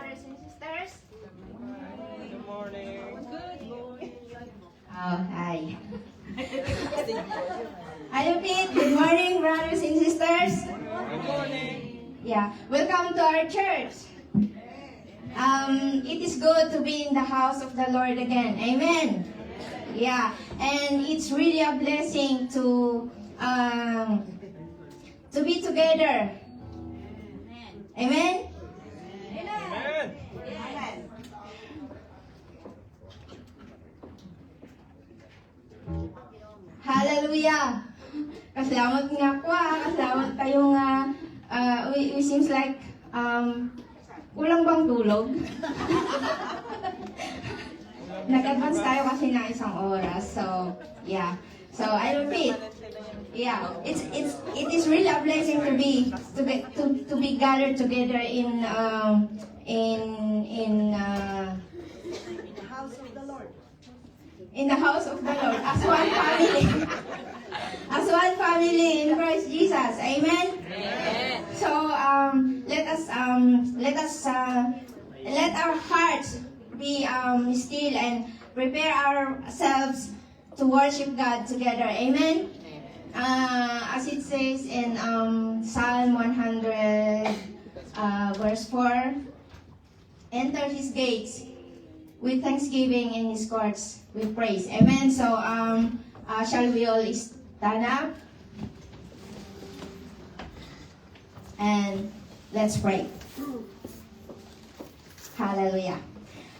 brothers and sisters. Good morning. Oh, hi. Hello, Pete. Good morning, brothers and sisters. Good morning. Yeah, welcome to our church. It is good to be in the house of the Lord again. Amen. Yeah, and it's really a blessing to be together. Amen. Amen. Hallelujah. Kasalamat nga ko kasalamat kayong we seems like kulang bang tulog? Nag-advance tayo kasi ng isang oras. So, yeah. So, I repeat. Yeah, it is really a blessing to be gathered together in the house of the Lord as one family. As one family in Christ Jesus. Amen. So let our hearts be still and prepare ourselves to worship God together. Amen. As it says in Psalm 100 verse 4, enter His gates with thanksgiving in His courts with praise. Amen. So shall we all stand up and let's pray. Hallelujah.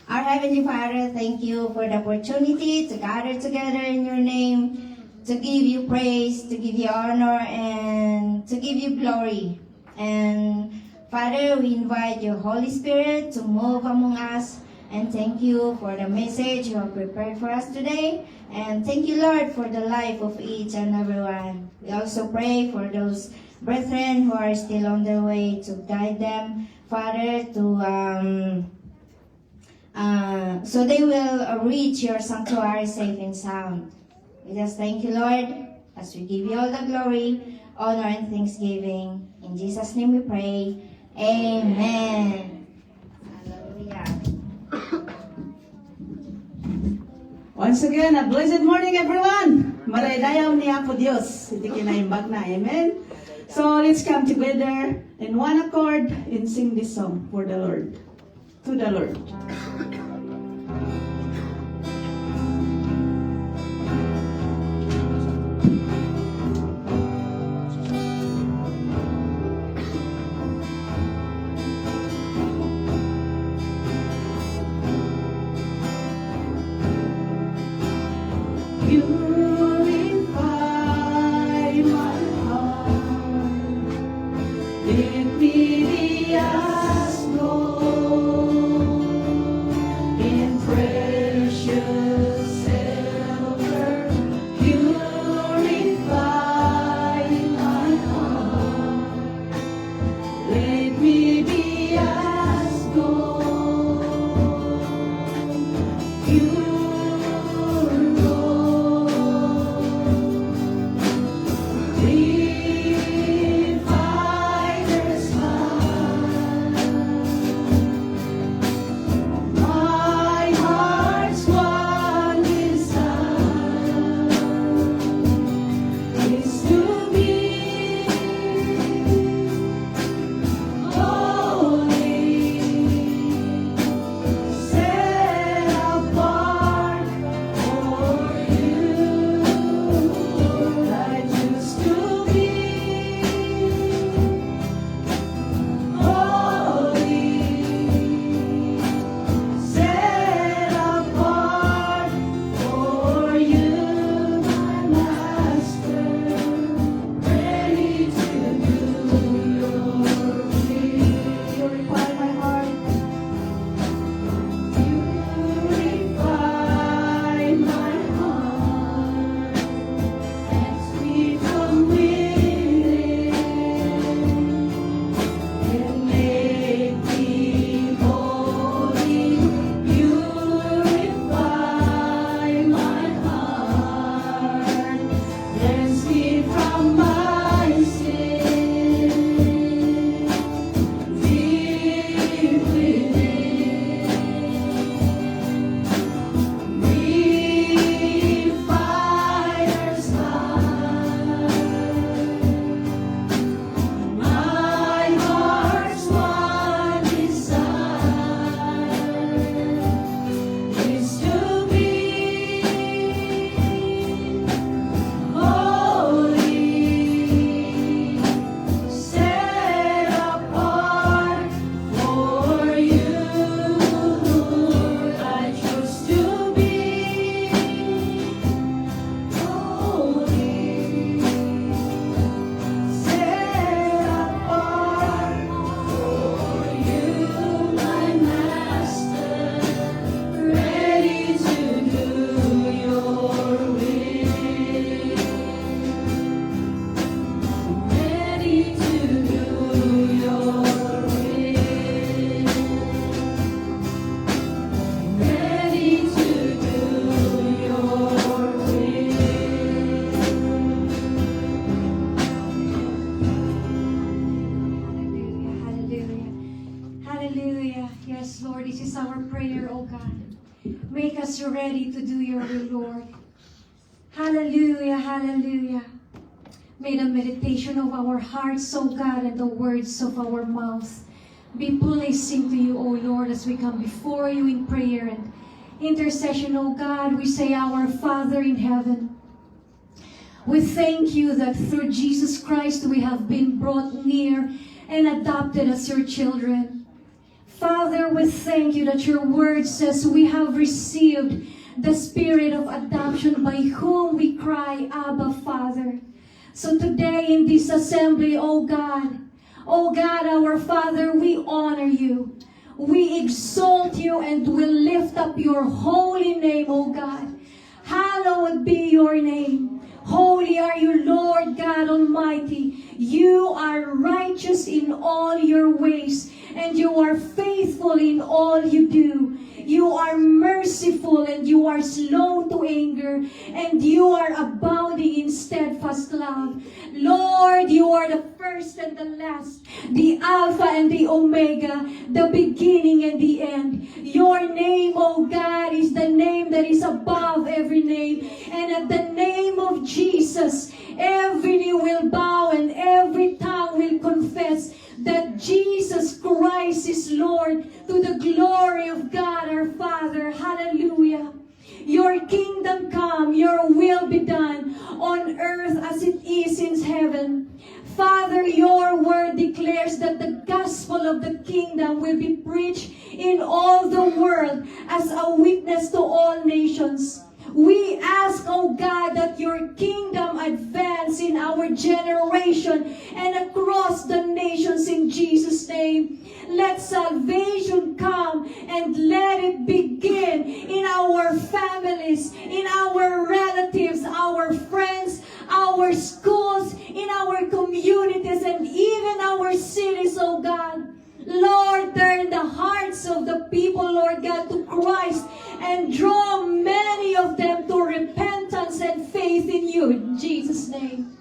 Our Heavenly Father, thank you for the opportunity to gather together in your name, to give you praise, to give you honor, and to give you glory. And Father, we invite your Holy Spirit to move among us. And thank you for the message you have prepared for us today. And thank you, Lord, for the life of each and everyone. We also pray for those brethren who are still on their way, to guide them, Father, so they will reach your sanctuary safe and sound. We just thank you, Lord, as we give you all the glory, honor, and thanksgiving. In Jesus' name we pray. Amen. Hallelujah. Once again, a blessed morning, everyone. Maraydayaw ni Apo Dios. Hindi kinaimbag na. Amen. So let's come together in one accord and sing this song for the Lord. To the Lord. Purify my heart. Let me be as gold in precious silver. Purify my heart. Let me be as gold. Pure gold. Refiner's fire. My heart's one desire is to be holy, set apart. Make us ready to do your will, Lord. Hallelujah, hallelujah. May the meditation of our hearts, O God, and the words of our mouths be pleasing to you, O Lord, as we come before you in prayer and intercession, O God. We say, Our Father in heaven, we thank you that through Jesus Christ we have been brought near and adopted as your children. Father, we thank you that your word says we have received the spirit of adoption by whom we cry, Abba, Father. So today in this assembly, O God, our Father, we honor you. We exalt you and we lift up your holy name, O God. Hallowed be your name. Holy are you, Lord God Almighty. You are righteous in all your ways, and you are faithful in all you do. You are merciful and you are slow to anger, and you are abounding in steadfast love. Lord, you are the first and the last, the Alpha and the Omega, the beginning and the end. Your name, O God, is the name that is above every name. And at the name of Jesus, every knee will bow and every tongue will confess that Jesus Christ is Lord, to the glory of God our Father. Hallelujah. Your kingdom come, your will be done on earth as it is in heaven. Father, your word declares that the gospel of the kingdom will be preached in all the world as a witness to all nations. We ask, O God, that your kingdom advance in our generation and across the nations in Jesus' name. Let salvation come and let it begin in our families, in our relatives, our friends, our schools, in our communities, and even our cities, O God. Lord, turn the hearts of the people, Lord God, to Christ and draw many of them to repentance and faith in you, in Jesus' name.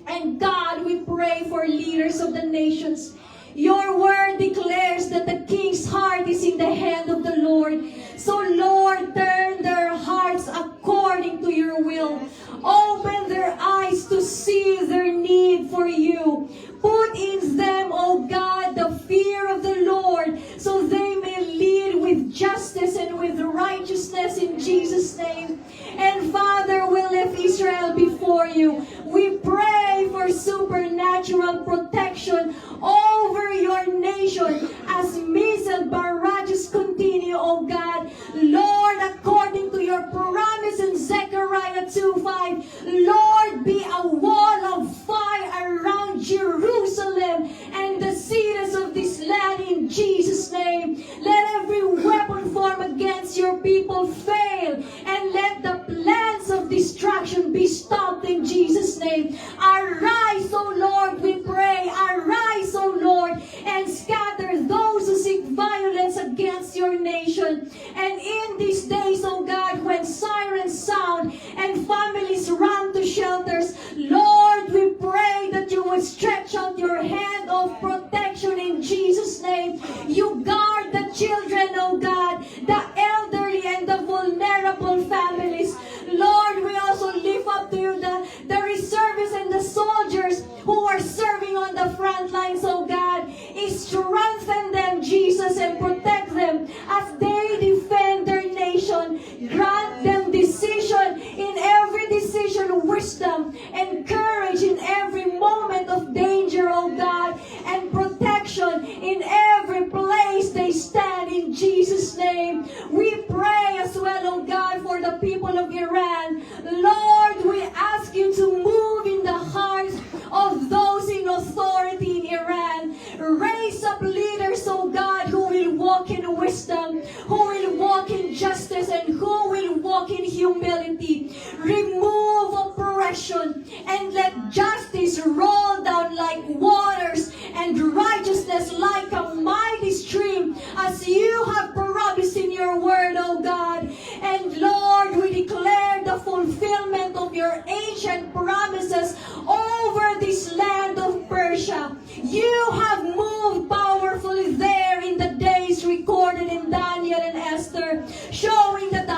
And God, we pray for leaders of the nations. Your word declares that the king's heart is in the hand of the Lord. So, Lord, turn their hearts according to your will. Open their eyes to see their need for you. Put in them, O God, the fear of the Lord, so they may lead with justice and with righteousness in Jesus' name. And Father, we lift Israel before you. We pray for supernatural protection over your nation as missile barrages continue, O God. Lord, according to your promise in Zechariah 2:5, Lord, be a wall of fire around Jerusalem and the cities of this land in Jesus' name. Let every weapon formed against your people fail, and let the plans of destruction be stopped in Jesus' name. Arise, O Lord, we pray. Arise, O Lord, and scatter those who seek violence against your nation. And in these days, O God, when sirens sound and families run to shelters, Lord, we pray that you would stretch out your hand of protection in Jesus' name. You guard the children, O God, the elderly and the vulnerable families. Lord, we also lift up to you the reservists and the soldiers who are serving on the front lines, oh God. Strengthen them, Jesus, and protect them as they defend their nation. Grant them decision in every decision, wisdom and courage in every moment of danger, oh God, and protection in every place they stand in Jesus' name. We pray as well, oh God, for the people of Iran. Lord, we ask you to move in the hearts of those in authority in Iran. Raise up leaders, oh God, who will walk in wisdom, who will walk in justice, and who will walk in humility. Remove oppression and let justice roll down like waters and righteousness like a mighty stream, as you have promised in your word, oh God. And Lord, we declare the fulfillment of your ancient promises over this land of Persia. You have moved powerfully there in the days recorded in Daniel and Esther, showing that the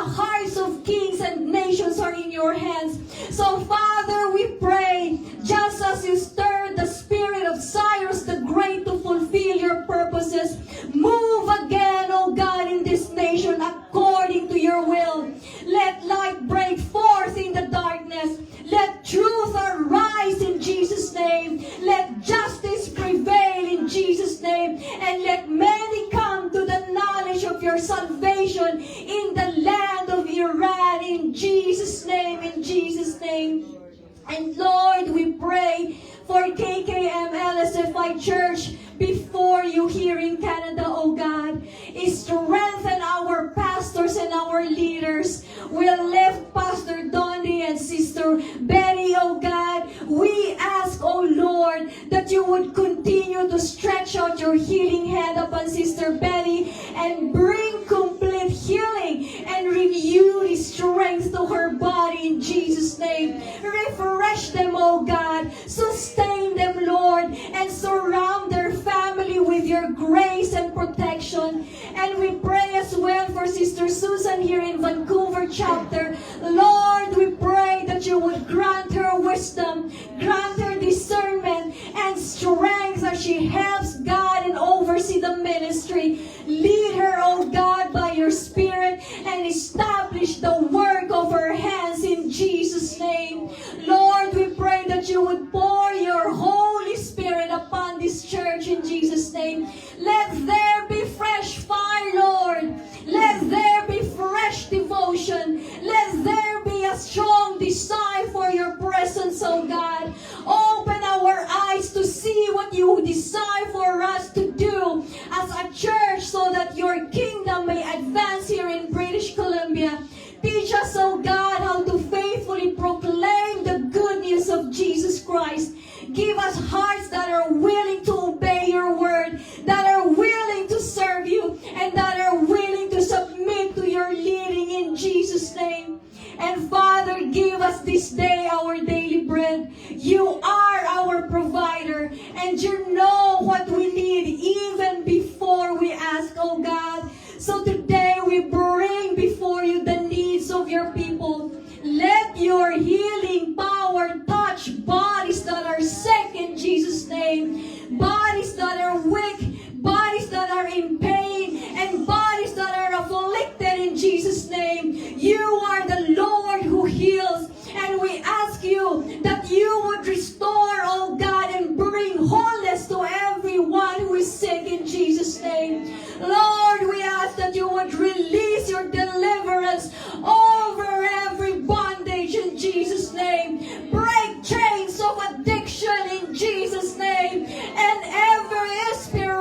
your hands. So Father, we pray, just as you stirred the spirit of Cyrus the Great to fulfill your purposes, move again, O God, in this nation according to your will. Let light break forth in the darkness. Let truth arise in Jesus' name. Let justice prevail in Jesus' name. And let many come to the knowledge of your salvation in the land of Iran. In Jesus' name, in Jesus' name. And Lord, we pray for KKM LSFI Church before you here in Canada, O God. Strengthen our pastors and our leaders. We lift Pastor Donnie and Sister Betty, O God. We ask, O Lord, that you would continue to stretch out your healing hand upon Sister Betty and bring complete healing and renewed strength to her body in Jesus' name. Refresh them, O God. Sustain them, Lord, and surround their family with your grace and protection. And we pray as well for Sister Susan here in Vancouver chapter. Lord, we pray that you would grant her wisdom, grant her discernment and strength as she helps God and oversee the ministry. Lead her, O God, by your Spirit and establish the work of her hands in Jesus' name. Lord, we pray that you would pour your Holy Spirit upon this church in Jesus' name. Let there be fresh fire, Lord. Let there be fresh devotion. Let there be a strong desire for your presence, oh God. Open our eyes to see what you desire for us to do as a church so that your kingdom may advance here in British Columbia. Teach us, oh God, how to faithfully proclaim the good news of Jesus Christ. Give us hearts that are willing to obey your word, that are willing to serve you, and that are willing to submit to your leading in Jesus' name. And Father, give us this day our daily bread. You are our provider, and you know what we need even before we ask, oh God. So today we bring before you the needs of your people. Let your healing power touch bodies that are sick in Jesus' name, bodies that are weak, bodies that are in pain, and bodies that are afflicted in Jesus' name. You are the Lord who heals, and we ask you that you would restore, oh God, and bring wholeness to everyone who is sick in Jesus' name. Lord, we ask that you would release your deliverance over every bondage in Jesus' name. Break chains of addiction in Jesus' name, and every spiritual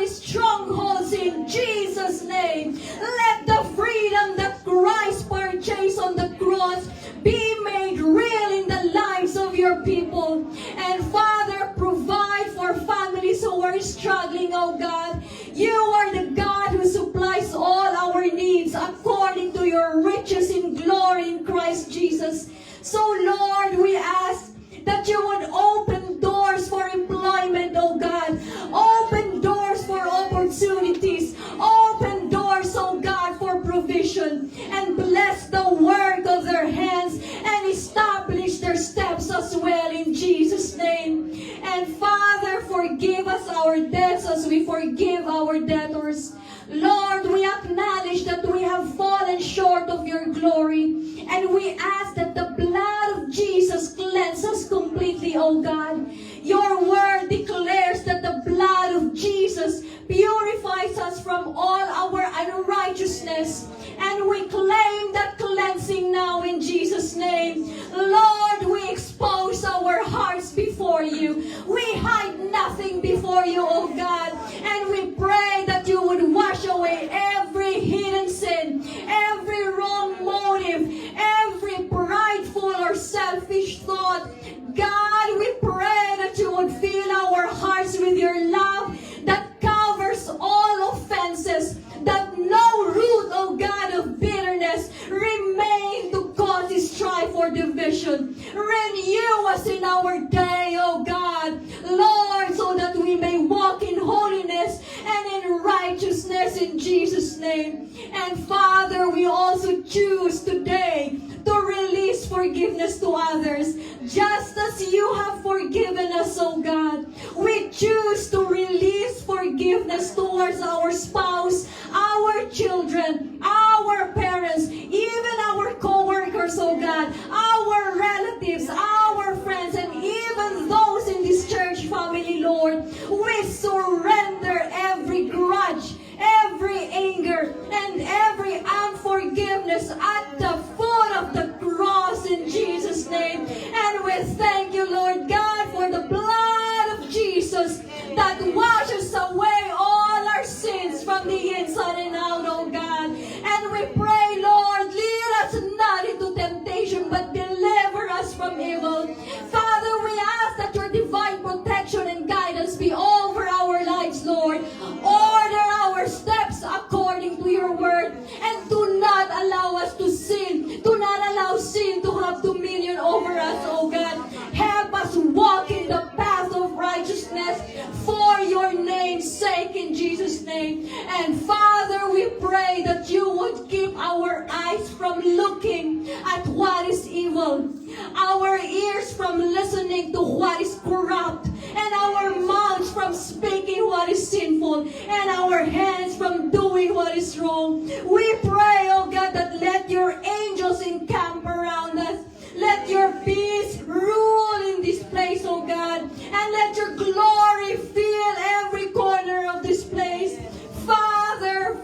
strongholds in Jesus' name. Let the freedom that Christ purchased on the cross be made real in the lives of your people. And Father, provide for families who are struggling, oh God. You are the God who supplies all our needs according to your riches in glory in Christ Jesus. So Lord, we ask that you would open doors for employment, oh God. Open doors for opportunities. Open doors, oh God, for provision. And bless the work of their hands and establish their steps as well in Jesus' name. And Father, forgive us our debts as we forgive our debtors. Lord, we acknowledge that we have fallen short of your glory, and we ask that the blood of Jesus cleanse us completely, O God. Your word declares that the blood of Jesus purifies us from all our unrighteousness, and we claim that cleansing now in Jesus' name. Lord, we expose our hearts before you. We hide nothing before you, O God, and we pray that you would wash away every hidden sin, every wrong motive, every prideful or selfish thought. God, we pray that you would fill our hearts with your love that covers all offenses, that no root, O God, of bitterness remain to cause strife or division. Renew us in our day, O God, Lord, so that we may walk in holiness and in righteousness in Jesus' name. And Father, we also choose today to release for forgiveness to others, just as you have forgiven us, O God. We choose to release forgiveness towards our spouse, our children, our parents, even our co-workers, O God, our relatives, our friends, and even those in this church family, Lord. We surrender every grudge, every anger, and every unforgiveness at the foot of the cross in Jesus' name. And we thank you, Lord God, for the blood of Jesus that washes away all our sins from the inside and out, oh God. And we pray, Lord, lead us not into temptation, but deliver us from evil. Father, we ask that your divine protection and guidance be over our lives, Lord. Order our steps according to your word, and do not allow us to sin. Do not allow sin to have dominion over us, oh God. Help us walk in the path of righteousness for your name's sake, in Jesus' name. And Father, we pray that you would keep our eyes from looking at what is evil, our ears from listening to what is corrupt, and our mouths from speaking what is sinful, and our hands from doing what is wrong. We pray, oh God, that let your angels encamp around us. Let your peace rule in this place, oh God, and let your glory fill every corner of this place. Father,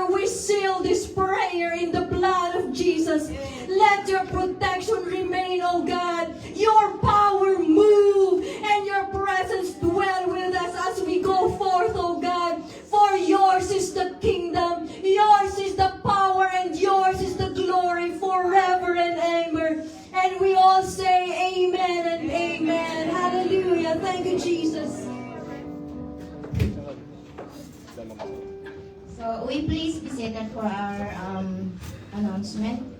we seal this prayer in the blood of Jesus. Let your protection remain, oh God. Your power move and your presence dwell with us as we go forth, oh God. For yours is the kingdom, yours is the power, and yours is the glory forever and ever. And we all say amen and amen. Hallelujah. Thank you, Jesus. So we please be seated for our announcement.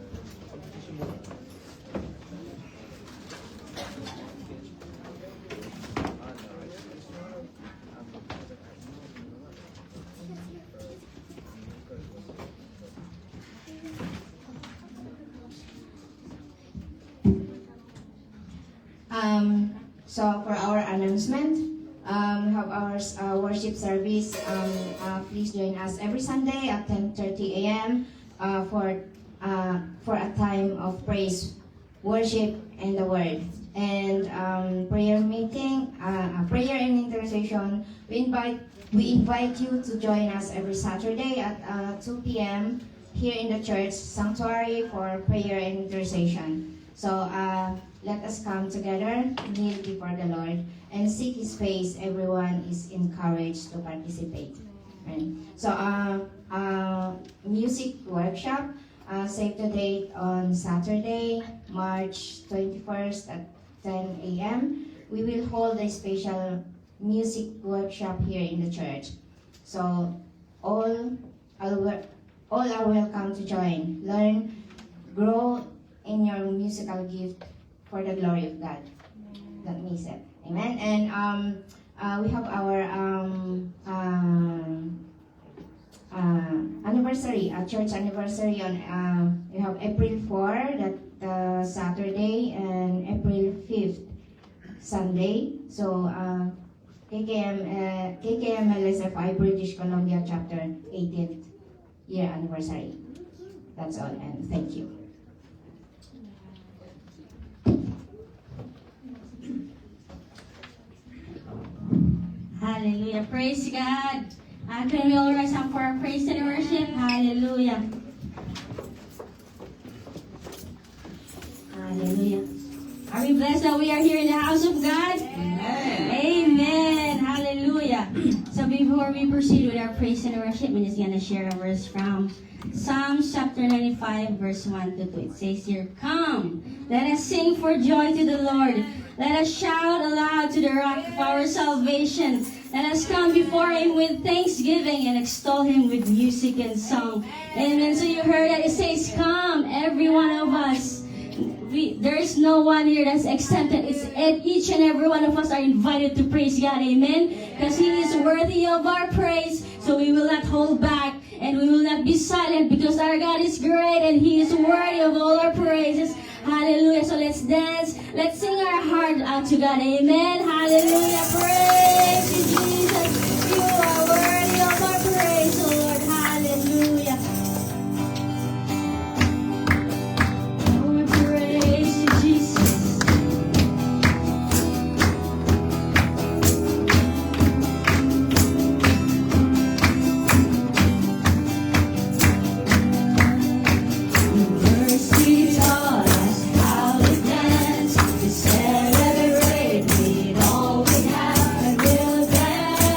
So for our announcement, we have our worship service. Please join us every Sunday at 10:30 a.m. For a time of praise, worship, and the word. And prayer meeting, prayer and intercession. We invite you to join us every Saturday at 2 p.m. here in the church sanctuary for prayer and intercession. So let us come together, kneel before the Lord, and seek His face. Everyone is encouraged to participate. Right? So music workshop, save the date on Saturday, March 21st at 10 a.m. We will hold a special music workshop here in the church. So all are welcome to join, learn, grow in your musical gift for the glory of God. Let me say, amen. And we have our anniversary, church anniversary on we have April 4, that Saturday, and April 5th, Sunday. So KKM LSFI British Columbia chapter 18th year anniversary. That's all, and thank you. Hallelujah. Praise God. Can we all rise up for our praise and worship? Hallelujah. Hallelujah. Are we blessed that we are here in the house of God? Amen. Amen. Hallelujah. So before we proceed with our praise and worship, I'm just going to share a verse from Psalms chapter 95, verse 1 to 2. It says here, "Come, let us sing for joy to the Lord. Let us shout aloud to the rock of our salvation. Let us come before Him with thanksgiving and extol Him with music and song." Amen. So you heard that it says, "Come," every one of us. There is no one here that's exempted. Each and every one of us are invited to praise God. Amen. Because He is worthy of our praise. So we will not hold back. And we will not be silent, because our God is great and He is worthy of all our praises. Hallelujah. So let's dance. Let's sing our heart out to God. Amen. Hallelujah. Praise you, Jesus. You are worthy of our praise, Lord. Hallelujah. Oh, we praise you, Jesus. Mercy taught us how to dance, to celebrate with all we have, and we'll dance.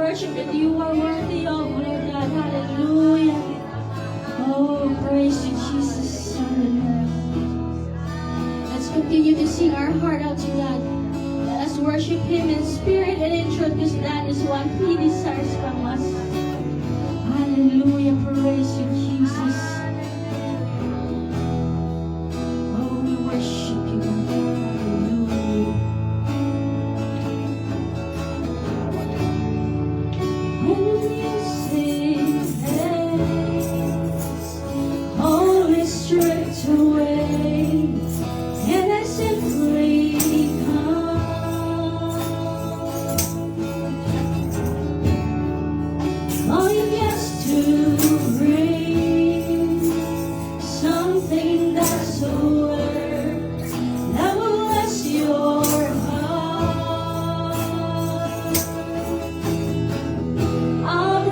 worship that you are worthy of, Lord God. Hallelujah. Oh, praise you, Jesus. Hallelujah. Let's continue to sing our heart out to God. Let us worship Him in spirit and in truth, because that is what He desires from us. Hallelujah. Praise you, Jesus. Oh, we worship you. Hallelujah. When you sing praise, all is stripped away, and I simply come. Longing just to bring something that's a word that will bless your heart. I'll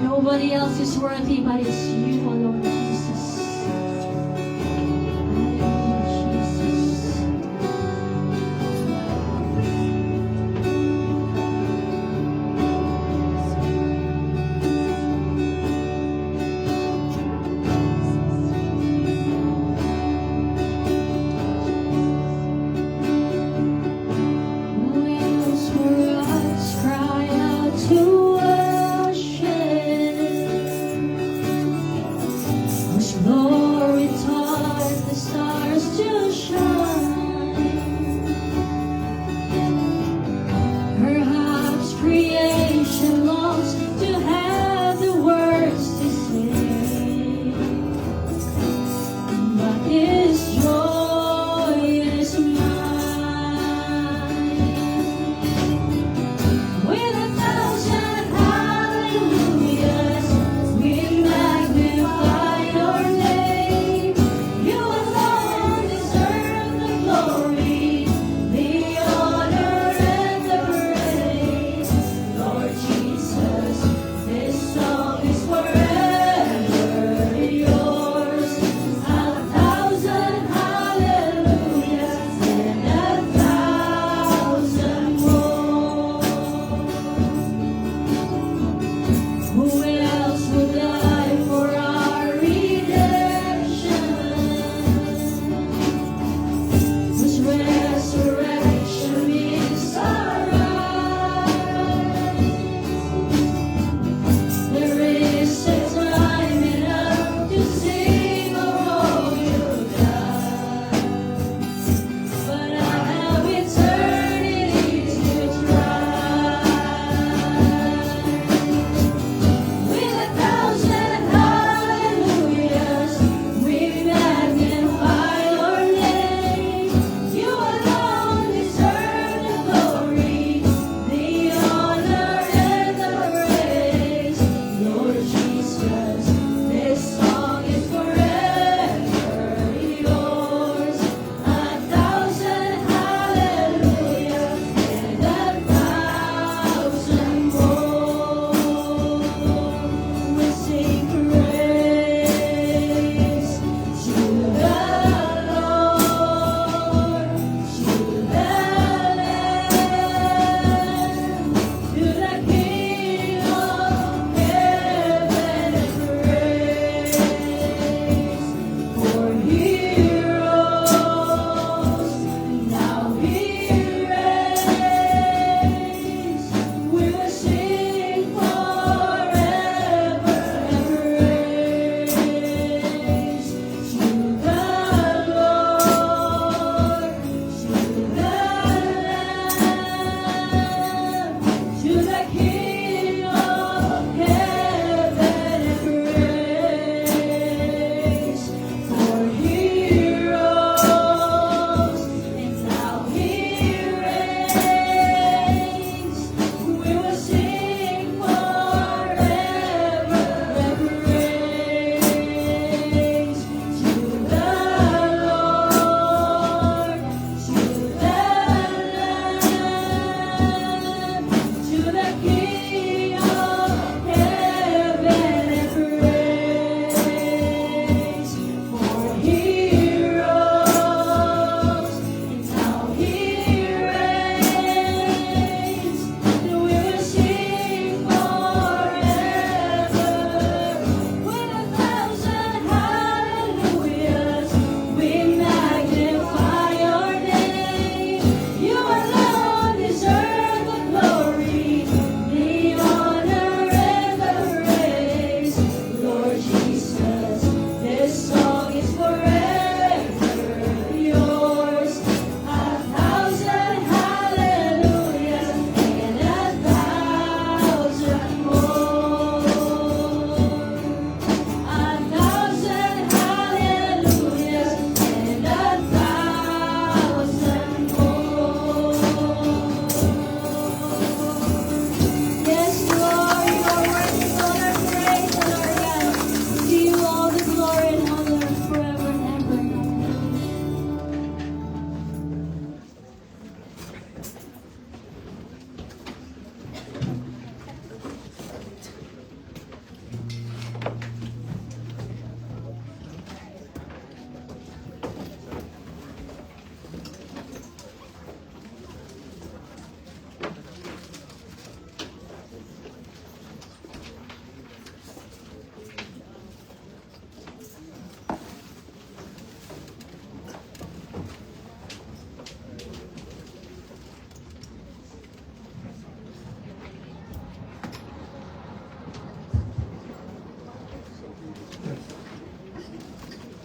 Nobody else is worthy, but it's you alone, Jesus. Hallelujah, Jesus. Wheels for us cry out to worship.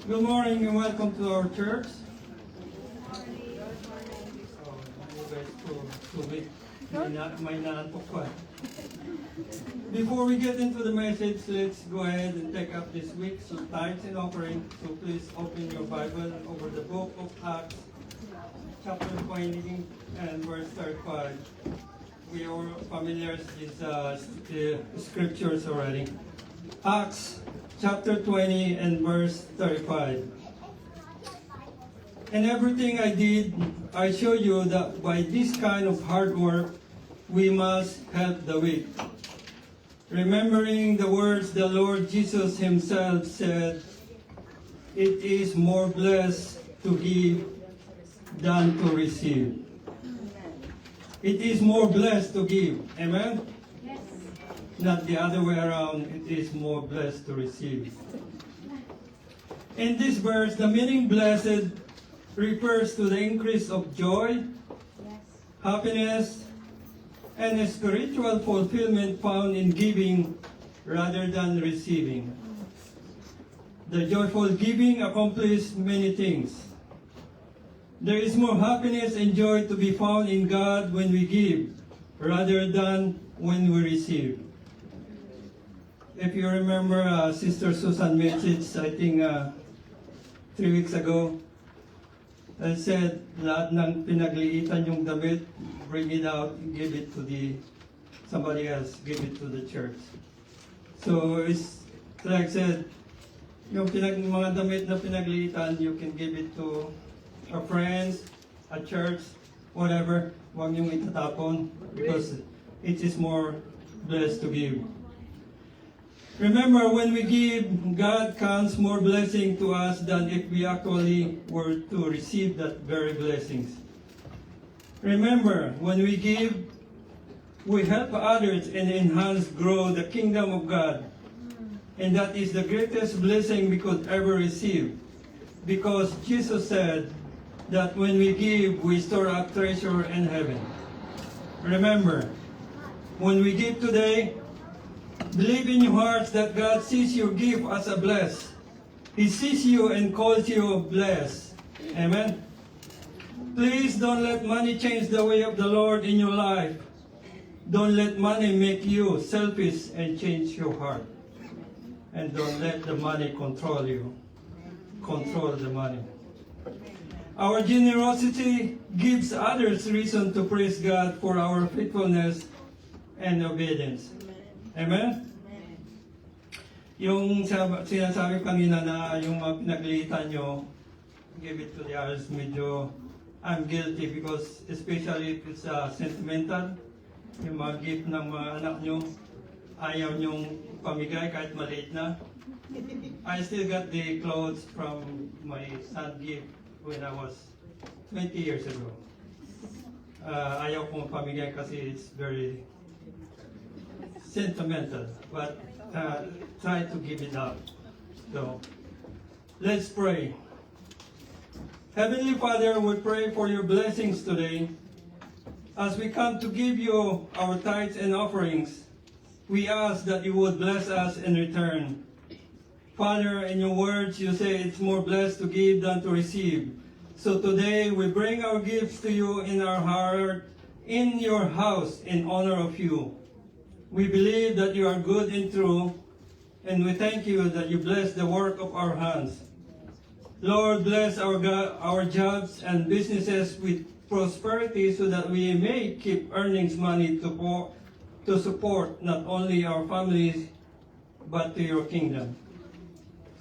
Good morning and welcome to our church. May naantok pa. Before we get into the message, let's go ahead and take up this week's tithes and offering. So please open your Bible over the book of Acts, chapter 20 and verse 35. We are familiar with the scriptures already. Acts chapter 20 and verse 35. And everything I did, I show you that by this kind of hard work, we must help the weak. Remembering the words the Lord Jesus himself said, it is more blessed to give than to receive. It is more blessed to give. Amen? Yes. Not the other way around. It is more blessed to receive. In this verse, the meaning blessed refers to the increase of joy, happiness, and a spiritual fulfillment found in giving rather than receiving. The joyful giving accomplishes many things. There is more happiness and joy to be found in God when we give rather than when we receive. If you remember Sister Susan message, I think 3 weeks ago, I said, lahat ng pinagliitan yung damit, bring it out, give it to somebody else, give it to the church. So it's like I said, yung mga damit na pinagliitan, you can give it to our friends, a church, whatever. Huwag niyong itatapon because it is more blessed to give. Remember, when we give, God counts more blessing to us than if we actually were to receive that very blessings. Remember, when we give, we help others and enhance, grow the kingdom of God. And that is the greatest blessing we could ever receive. Because Jesus said that when we give, we store up treasure in heaven. Remember, when we give today, believe in your hearts that God sees your gift as a bless. He sees you and calls you blessed. Amen? Please don't let money change the way of the Lord in your life. Don't let money make you selfish and change your heart. And don't let the money control you. Control the money. Our generosity gives others reason to praise God for our faithfulness and obedience. Amen? Yung sinasabi kanina na yung mga pinaglitan nyo, give it to the others, medyo I'm guilty because especially if it's sentimental, yung mga gift ng mga anak nyo, ayaw nyong pamigay kahit maliit na. I still got the clothes from my son gift when I was 20 years ago. Ayaw kong pamigay kasi it's very sentimental, but try to give it up. So, let's pray. Heavenly Father, we pray for your blessings today. As we come to give you our tithes and offerings, we ask that you would bless us in return. Father, in your words, you say it's more blessed to give than to receive. So today, we bring our gifts to you in our heart, in your house, in honor of you. We believe that you are good and true, and we thank you that you bless the work of our hands. Lord, bless our jobs and businesses with prosperity so that we may keep earning money to support not only our families, but to your kingdom.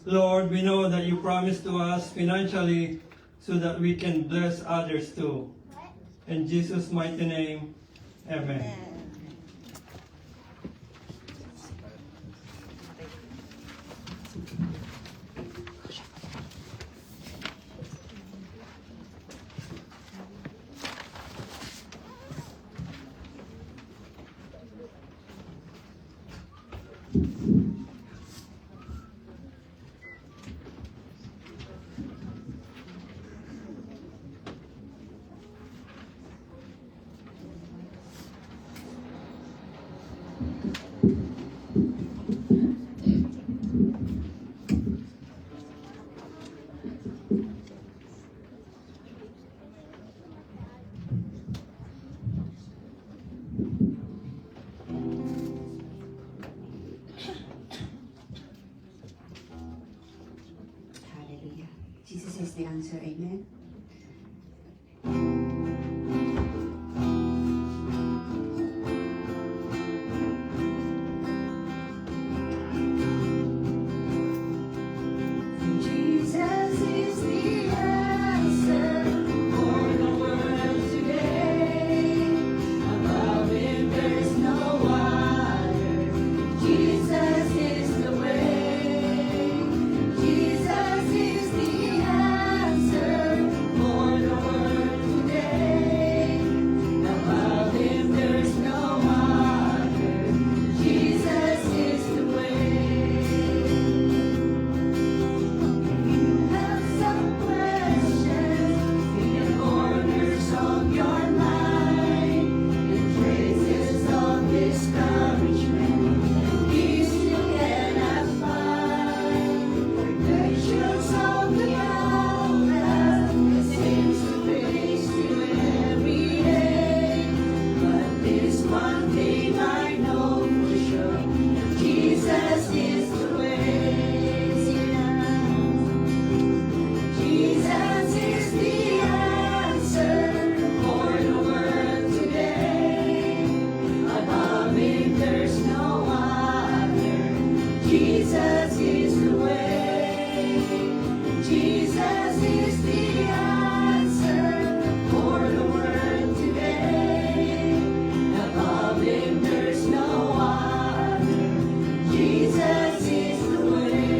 Lord, we know that you promised to us financially so that we can bless others too. In Jesus' mighty name, amen. Jesus is the answer. Amen. Jesus is the answer for the world today. Above him there's no other. Jesus is the way. Jesus is the answer for the world today. Above him there's no other. Jesus is the way. Have some questions in the corners of your mind, in traces of discouragement, peace you cannot find. Pictures of the outcast that seems to face you every day. But this one thing I know for sure, Jesus is the way. Jesus is the answer for the world today. Above him there's no other. Jesus is the way. Jesus is the answer for the world today. Above him there's no other. Jesus is the way.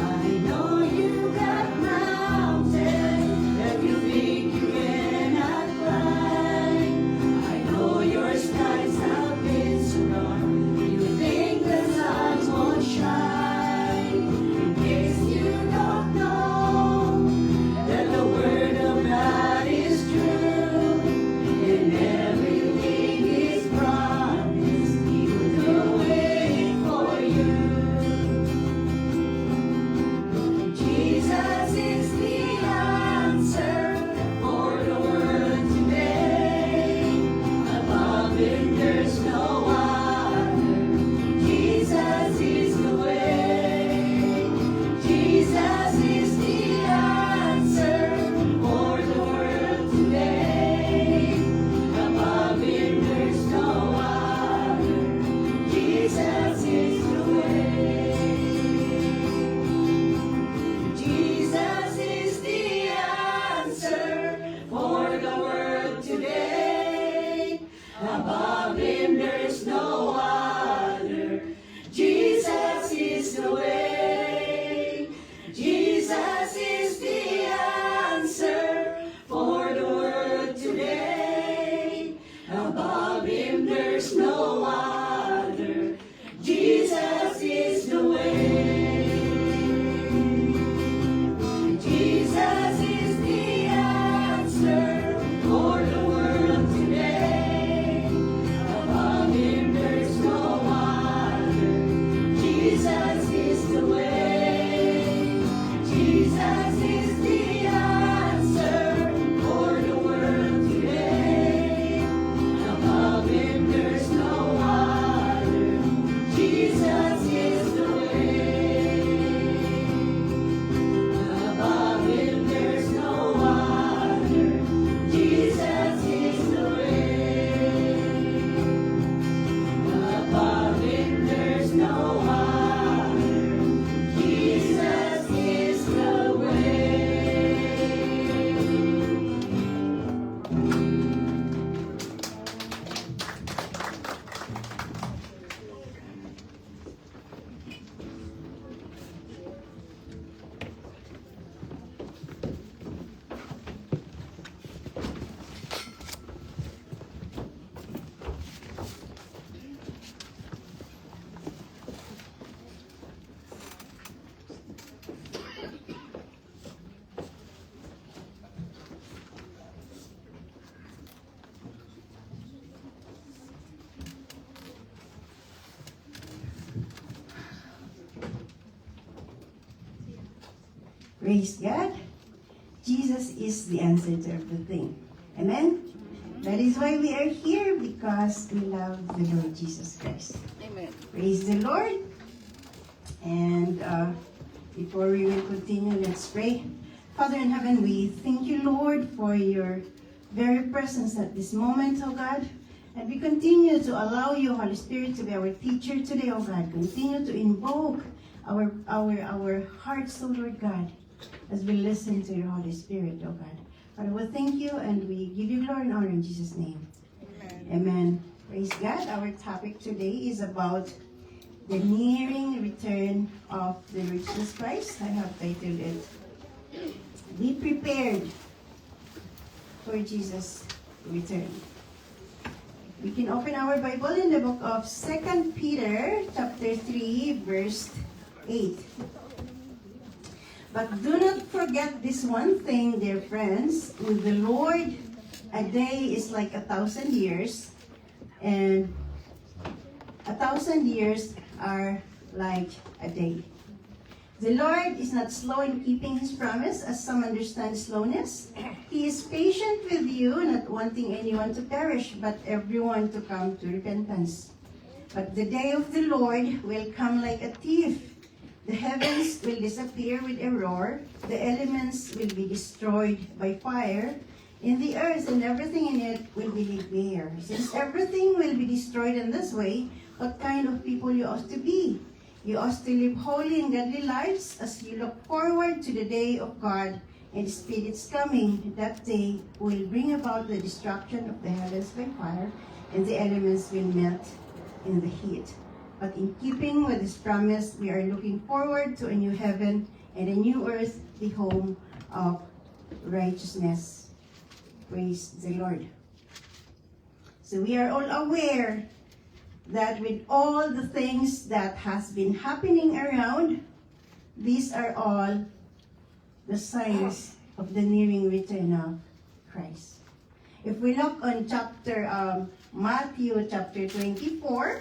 I know you got mountains that you think you cannot climb. I know your skies have been so dark, you think the sun won't shine. In case you don't know that the word of God is true, and everything is promised, he will do it for you. Jesus is the answer for the world today. Above him there's no other. Jesus is the way. Jesus is the answer for the world today. Above him there's no other. Jesus is the way. Jesus is the answer for the world today. Above him there's no other. Jesus is the way. Jesus is the answer for the world today. Above him there's no other. Jesus is the way. Jesus is the answer for the world today. Above him there's no other. Jesus is the way. Jesus is the answer for the world today. Above him there's no other. Jesus is the way. Above him there's no other. Jesus is the way. Above him there's no other. Jesus is the way. Praise God. Jesus is the answer to everything. Amen? That is why we are here, because we love the Lord Jesus Christ. Amen. Praise the Lord. And Before we will continue, let's pray. Father in heaven, we thank you, Lord, for your very presence at this moment, oh God. And we continue to allow you, Holy Spirit, to be our teacher today, oh God. Continue to invoke our hearts, oh Lord God, as we listen to your Holy Spirit, oh God. Father, we thank you and we give you glory and honor in Jesus' name. Amen. Praise God. Our topic today is about the nearing return of the Lord Jesus Christ. I have titled it, Be Prepared for Jesus' Return. We can open our Bible in the book of 2 Peter chapter 3, verse 8. But do not forget this one thing, dear friends. With the Lord, a day is like 1,000 years, and 1,000 years are like a day. The Lord is not slow in keeping His promise, as some understand slowness. He is patient with you, not wanting anyone to perish, but everyone to come to repentance. But the day of the Lord will come like a thief. The heavens will disappear with a roar. The elements will be destroyed by fire. In the earth and everything in it will be laid bare. Since everything will be destroyed in this way, what kind of people you ought to be? You ought to live holy and godly lives as you look forward to the day of God and the Spirit's coming. That day will bring about the destruction of the heavens by fire, and the elements will melt in the heat. But in keeping with His promise, we are looking forward to a new heaven and a new earth, the home of righteousness. Praise the Lord. So we are all aware that with all the things that has been happening around, these are all the signs of the nearing return of Christ. If we look on Matthew chapter 24,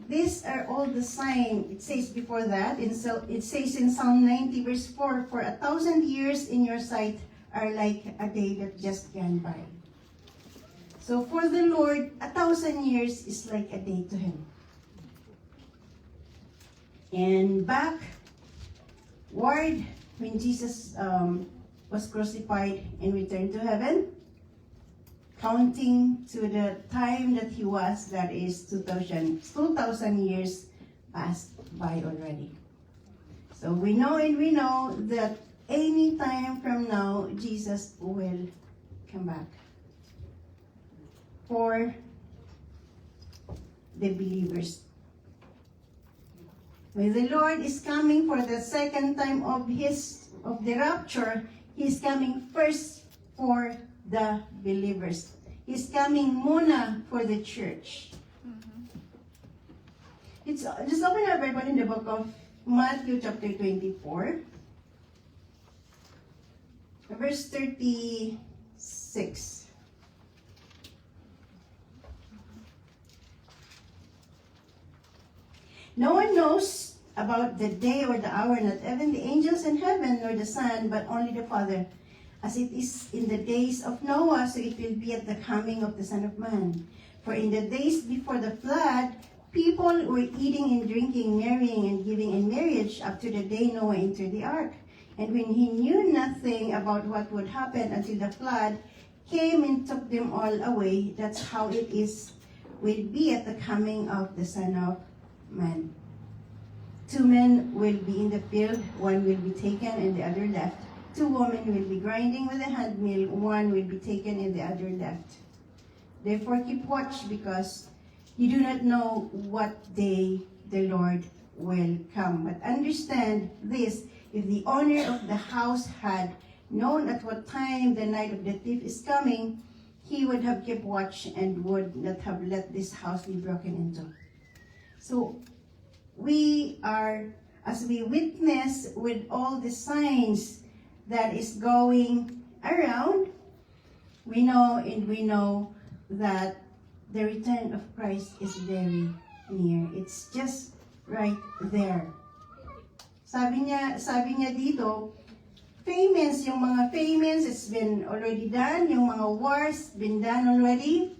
these are all the signs. It says before that, it says in Psalm 90 verse 4, for 1,000 years in your sight are like a day that just gone by. So for the Lord, 1,000 years is like a day to Him. And backward, when Jesus was crucified and returned to heaven, counting to the time that He was, that is 2,000 years passed by already. So we know that any time from now, Jesus will come back for the believers. When the Lord is coming for the second time of the rapture, He's coming first for the believers. He's coming muna for the church. It's just open our Bible in the book of Matthew chapter 24, verse 36. No one knows about the day or the hour, not even the angels in heaven nor the Son, but only the Father. As it is in the days of Noah, so it will be at the coming of the Son of Man. For in the days before the flood, people were eating and drinking, marrying and giving in marriage up to the day Noah entered the ark. And when he knew nothing about what would happen until the flood came and took them all away, that's how it will be at the coming of the Son of Man. 2 men will be in the field, one will be taken and the other left. 2 women will be grinding with a handmill, one will be taken and the other left. Therefore keep watch, because you do not know what day the Lord will come. But understand this, if the owner of the house had known at what time the night of the thief is coming, he would have kept watch and would not have let this house be broken into. So we are, as we witness with all the signs that is going around, we know that the return of Christ is very near. It's just right there. Sabi niya dito, famines, yung mga famines, it's been already done. Yung mga wars, been done already.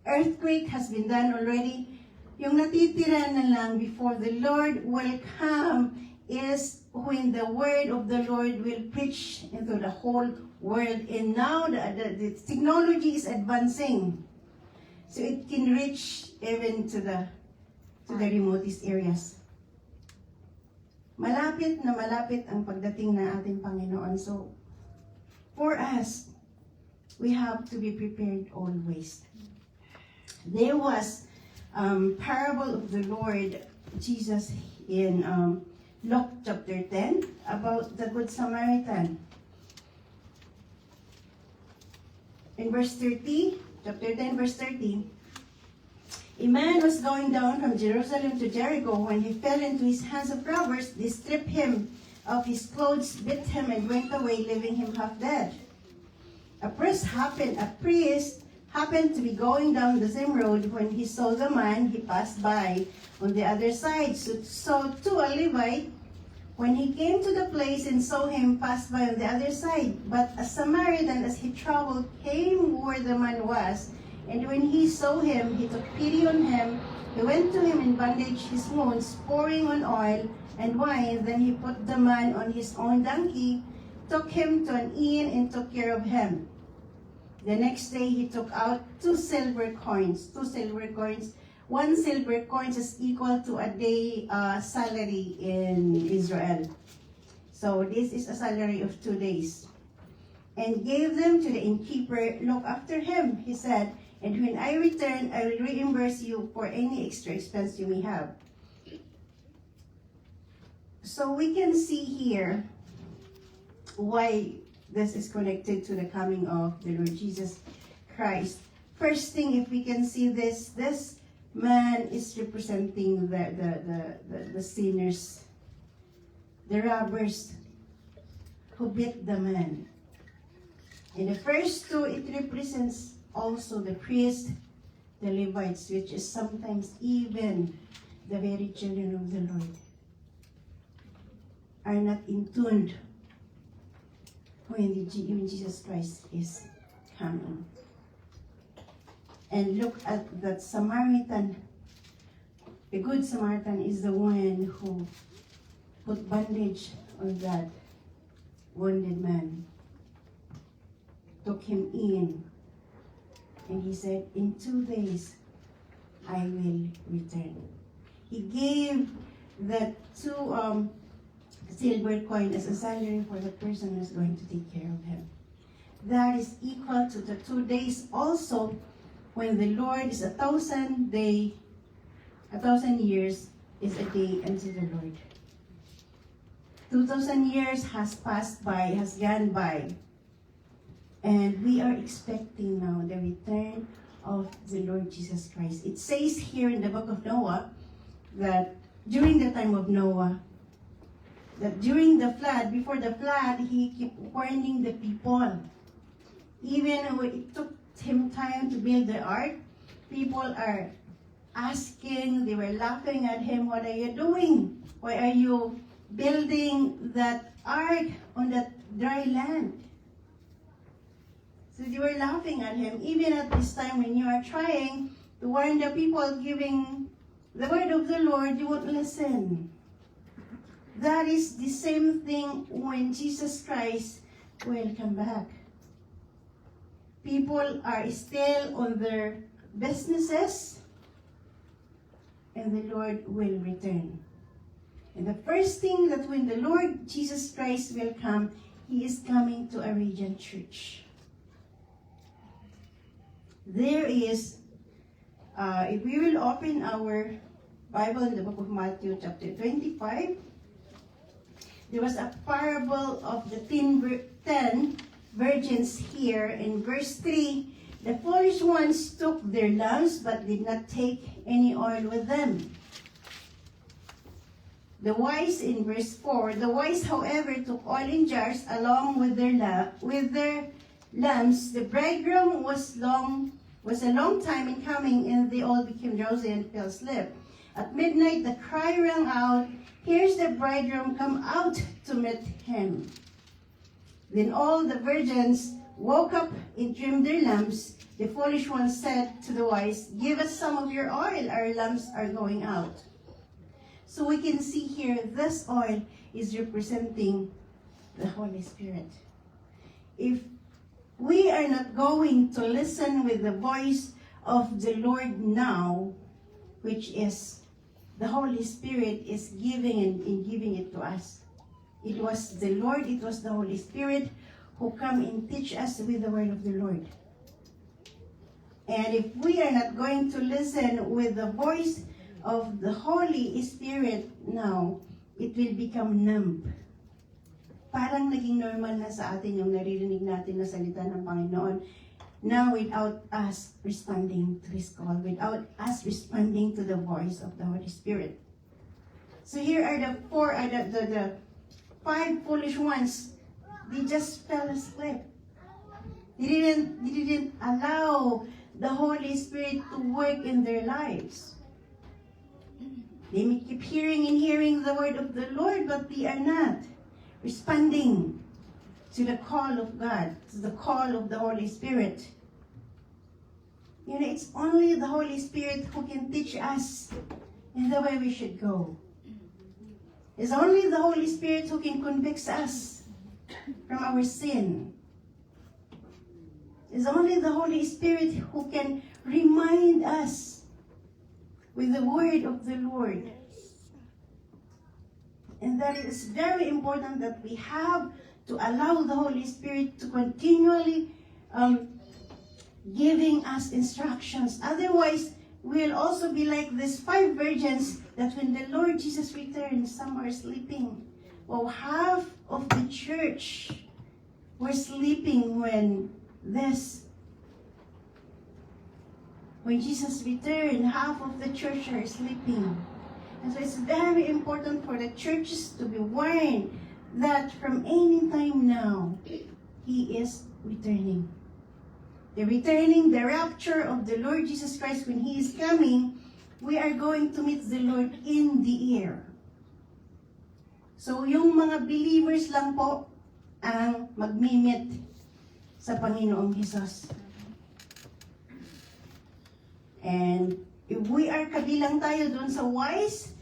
Earthquake has been done already. Yung natitira na lang before the Lord will come is when the word of the Lord will preach into the whole world. And now the technology is advancing. So it can reach even to the remotest areas. Malapit na malapit ang pagdating ng ating Panginoon. So, for us, we have to be prepared always. There was parable of the Lord Jesus in Luke chapter 10 about the Good Samaritan. In verse 30, chapter 10, verse 30, a man was going down from Jerusalem to Jericho when he fell into his hands of robbers. They stripped him of his clothes, beat him, and went away, leaving him half dead. A priest happened to be going down the same road. When he saw the man, he passed by on the other side. So too a Levite, when he came to the place and saw him, passed by on the other side. But a Samaritan, as he traveled, came where the man was. And when he saw him, he took pity on him. He went to him and bandaged his wounds, pouring on oil and wine. Then he put the man on his own donkey, took him to an inn, and took care of him. The next day he took out 2 silver coins. 2 silver coins. 1 silver coin is equal to a day salary in Israel. So this is a salary of 2 days. And gave them to the innkeeper. Look after him, he said, and when I return, I will reimburse you for any extra expense you may have. So we can see here why this is connected to the coming of the Lord Jesus Christ. First thing, if we can see this man is representing the sinners, the robbers who beat the man. In the first 2, it represents also the priest, the Levites, which is sometimes even the very children of the Lord, are not in tune when Jesus Christ is coming. And look at that Samaritan. The Good Samaritan is the one who put bandage on that wounded man, took him in, and he said, in 2 days, I will return. He gave that 2 silver coin as a salary for the person who's going to take care of him. That is equal to the 2 days also when the Lord is 1,000 years is a day unto the Lord. 2,000 years has passed by, has gone by. And we are expecting now the return of the Lord Jesus Christ. It says here in the book of Noah that during the time of Noah, that during the flood, before the flood, he kept warning the people. Even when it took him time to build the ark, people are asking, they were laughing at him, what are you doing? Why are you building that ark on that dry land? So they were laughing at him. Even at this time when you are trying to warn the people, giving the word of the Lord, you won't listen. That is the same thing when Jesus Christ will come back. People are still on their businesses, and the Lord will return. And the first thing that when the Lord Jesus Christ will come, He is coming to a radiant church. There is, if we will open our Bible in the book of Matthew chapter 25, there was a parable of the 10 virgins here. In verse 3, the foolish ones took their lamps but did not take any oil with them. The wise, in verse 4, the wise, however, took oil in jars along with their lamps. The bridegroom was a long time in coming, and they all became drowsy and fell asleep. At midnight, the cry rang out, "Here's the bridegroom, come out to meet him." Then all the virgins woke up and trimmed their lamps. The foolish ones said to the wise, "Give us some of your oil, our lamps are going out." So we can see here, this oil is representing the Holy Spirit. If we are not going to listen with the voice of the Lord now, which is the Holy Spirit is giving and giving it to us. It was the Lord, it was the Holy Spirit who come and teach us with the word of the Lord. And if we are not going to listen with the voice of the Holy Spirit now, it will become numb. Parang naging normal na sa atin yung naririnig natin na salita ng Panginoon. Now, without us responding to His call, without us responding to the voice of the Holy Spirit. So here are the five foolish ones. They just fell asleep. They didn't allow the Holy Spirit to work in their lives. They may keep hearing and hearing the word of the Lord, but they are not responding to the call of God, to the call of the Holy Spirit. You know, it's only the Holy Spirit who can teach us in the way we should go. It's only the Holy Spirit who can convict us from our sin. It's only the Holy Spirit who can remind us with the word of the Lord. And that is very important that we have to allow the Holy Spirit to continually giving us instructions. Otherwise, we'll also be like these five virgins that when the Lord Jesus returns, some are sleeping. Well, half of the church were sleeping when Jesus returned. Half of the church are sleeping. And so it's very important for the churches to be warned that from any time now, He is returning. The rapture of the Lord Jesus Christ, when He is coming, we are going to meet the Lord in the air. So yung mga believers lang po ang magmimit sa Panginoong Hesus. And if we are kabilang tayo dun sa wise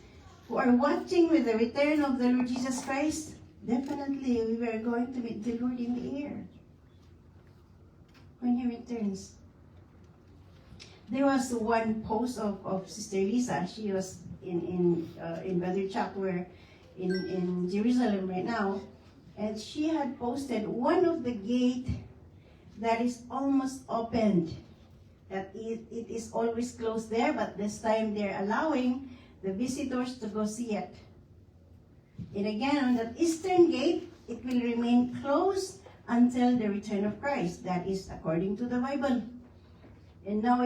who are watching with the return of the Lord Jesus Christ, definitely we are going to meet the Lord in the air when He returns. There was one post of Sister Lisa. She was in Brother Chuck, where in Jerusalem right now, and she had posted one of the gate that is almost opened. That it is always closed there, but this time they're allowing the visitors to go see it. And again, on that eastern gate, it will remain closed until the return of Christ. That is according to the Bible. And now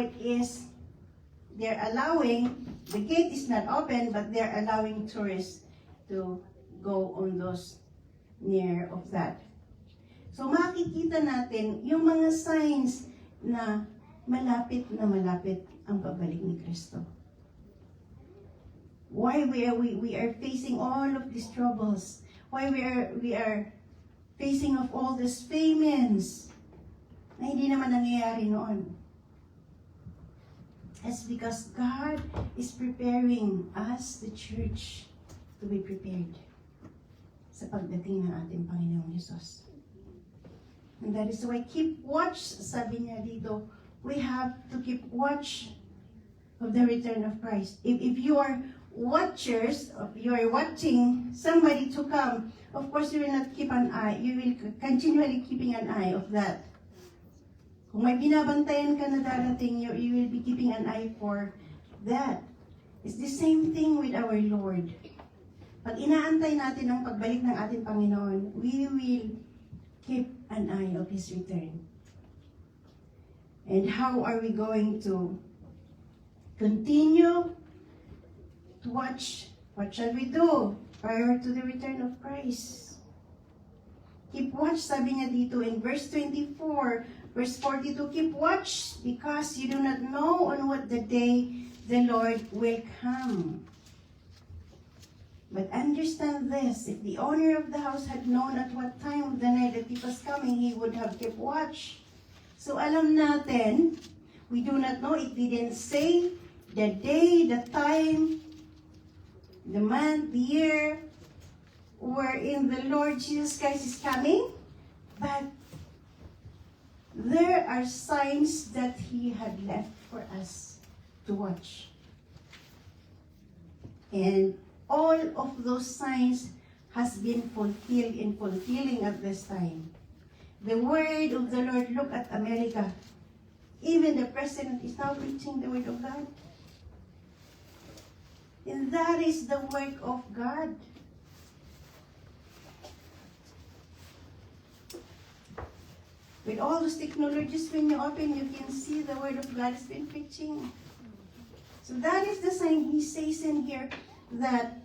they're allowing, the gate is not open, but they're allowing tourists to go on those near of that. So makikita natin yung mga signs na malapit ang pagbalik ni Kristo. Why we are facing all of these troubles? Why we are facing of all these famines na hindi naman nangyayari noon? It's because God is preparing us, the church, to be prepared sa pagdating ng ating Panginoong Hesus. And that is why keep watch, sabi niya dito, we have to keep watch of the return of Christ. If you are watchers, if you are watching somebody to come, of course you will not keep an eye. You will continually keeping an eye of that. Kung may binabantayan ka na darating, you will be keeping an eye for that. It's the same thing with our Lord. Pag inaantay natin ang pagbalik ng ating Panginoon, we will keep an eye of His return. And how are we going to continue to watch? What shall we do prior to the return of Christ? Keep watch, sabi niya dito in verse 24, verse 42, keep watch because you do not know on what the day the Lord will come. But understand this, if the owner of the house had known at what time of the night that He was coming, he would have kept watch. So alam natin, we do not know, it didn't say the day, the time the month, the year, wherein the Lord Jesus Christ is coming, but there are signs that He had left for us to watch. And all of those signs has been fulfilled and fulfilling at this time. The word of the Lord, look at America. Even the president is now preaching the word of God. And that is the work of God. With all those technologies, when you open, you can see the word of God has been preaching. So that is the sign He says in here that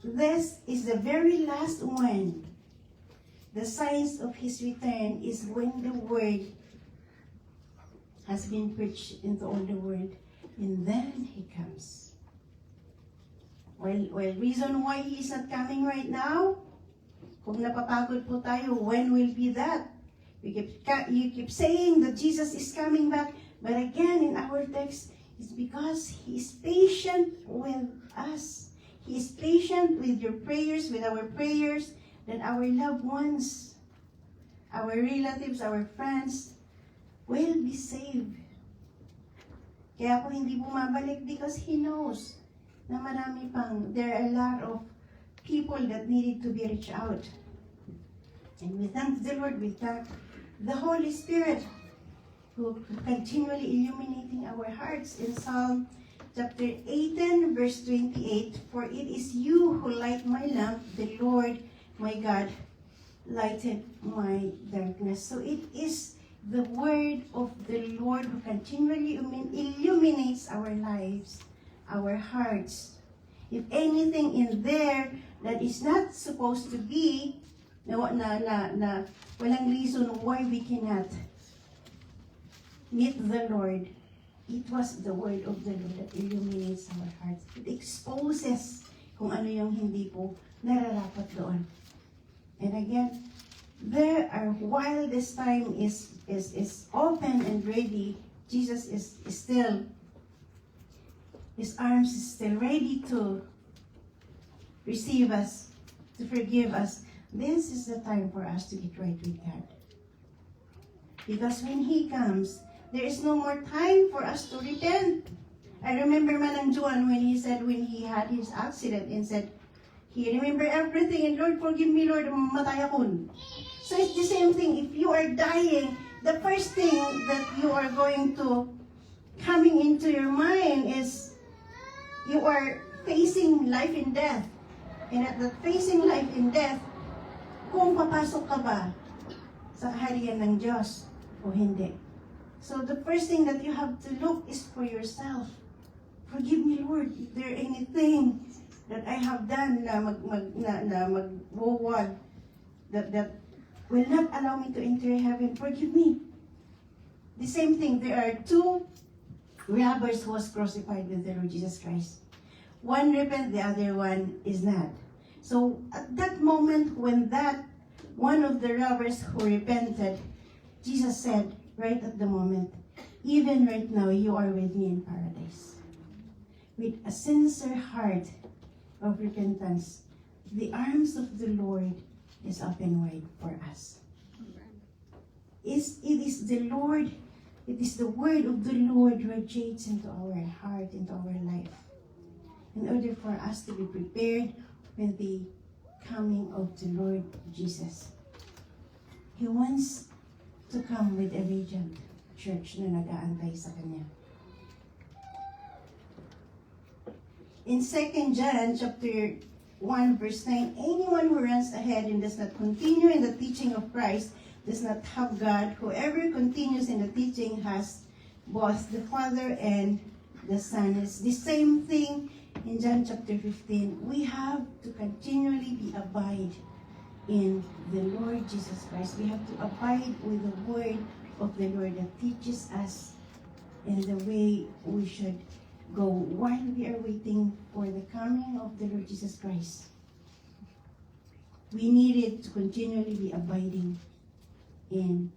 this is the very last one. The signs of His return is when the word has been preached into all the world, and then He comes. Well, reason why He is not coming right now, kung napapagod po tayo, when will be that? You keep saying that Jesus is coming back, but again in our text, it's because He is patient with us. He is patient with your prayers, with our prayers, that our loved ones, our relatives, our friends, will be saved. Kaya po hindi bumabalik because He knows na marami pang, there are a lot of people that needed to be reached out. And we thank the Lord, we thank the Holy Spirit who continually illuminating our hearts in Psalm chapter 18, verse 28. For it is you who light my lamp, the Lord my God lighted my darkness. So it is the word of the Lord who continually illuminates our lives, our hearts. If anything in there that is not supposed to be, na walang reason why we cannot meet the Lord, it was the word of the Lord that illuminates our hearts. It exposes kung ano yung hindi po nararapat doon. And again, there are, while this time is open and ready, Jesus is still, His arms is still ready to receive us, to forgive us. This is the time for us to get right with God. Because when He comes, there is no more time for us to repent. I remember Manang Juan when he said, when he had his accident and said, he remember everything, and Lord, forgive me, Lord, matay akon. So it's the same thing. If you are dying, the first thing that you are going to coming into your mind is you are facing life and death. And at the facing life and death, kung papasok ka ba sa kaharian ng Diyos o hindi. So the first thing that you have to look is for yourself. Forgive me, Lord, if there anything that I have done na magwawad, that will not allow me to enter heaven. Forgive me. The same thing, there are two robbers who was crucified with the Lord Jesus Christ. One repent, the other one is not. So at that moment when that one of the robbers who repented, Jesus said, right at the moment, even right now, you are with me in paradise. With a sincere heart of repentance, the arms of the Lord is open wide for us. It is the Lord, it is the word of the Lord radiates into our heart, into our life, in order for us to be prepared when the coming of the Lord Jesus. He wants to come with a radiant church na nag-aantay sa Kanya. In 2 John chapter 1 verse 9, anyone who runs ahead and does not continue in the teaching of Christ does not have God. Whoever continues in the teaching has both the Father and the Son. It's the same thing in John chapter 15. We have to continually be abide in the Lord Jesus Christ. We have to abide with the word of the Lord that teaches us in the way we should go while we are waiting for the coming of the Lord Jesus Christ. We needed to continually be abiding in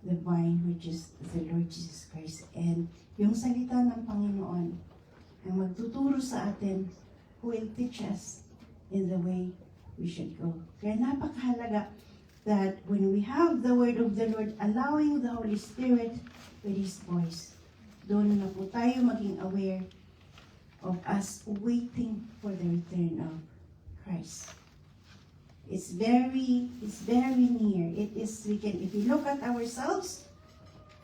the vine, which is the Lord Jesus Christ. And yung salita ng Panginoon ang magtuturo sa atin who will teach us in the way we should go. Kaya napakahalaga that when we have the word of the Lord, allowing the Holy Spirit with His voice, doon na po tayo maging aware of us waiting for the return of Christ. It's very near. It is, if you look at ourselves,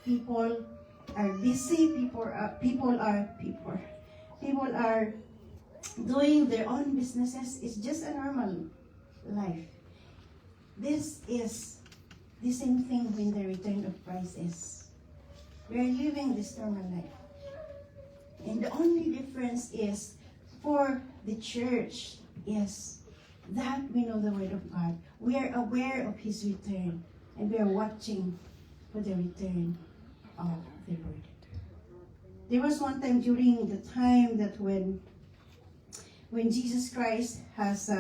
people are busy, people are doing their own businesses. It's just a normal life. This is the same thing when the return of Christ is. We are living this normal life. And the only difference is for the church is that we know the Word of God. We are aware of His return. And we are watching for the return of the Lord. There was one time during the time that when Jesus Christ has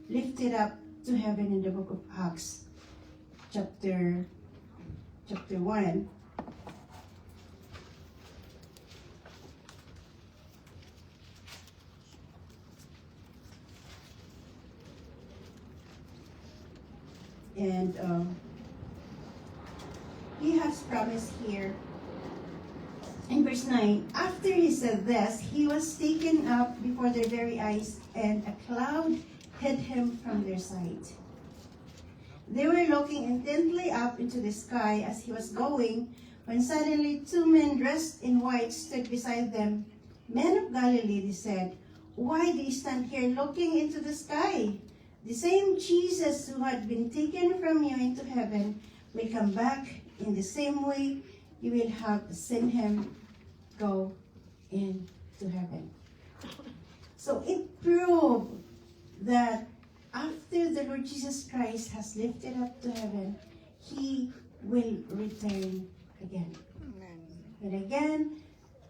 lifted up to heaven in the book of Acts, chapter 1, and He has promised here in verse 9, after He said this, He was taken up before their very eyes, and a cloud hid Him from their sight. They were looking intently up into the sky as He was going, when suddenly 2 men dressed in white stood beside them. Men of Galilee, they said, why do you stand here looking into the sky? The same Jesus who had been taken from you into heaven will come back in the same way you will have seen Him go into heaven. So it proved that after the Lord Jesus Christ has lifted up to heaven, He will return again. And again,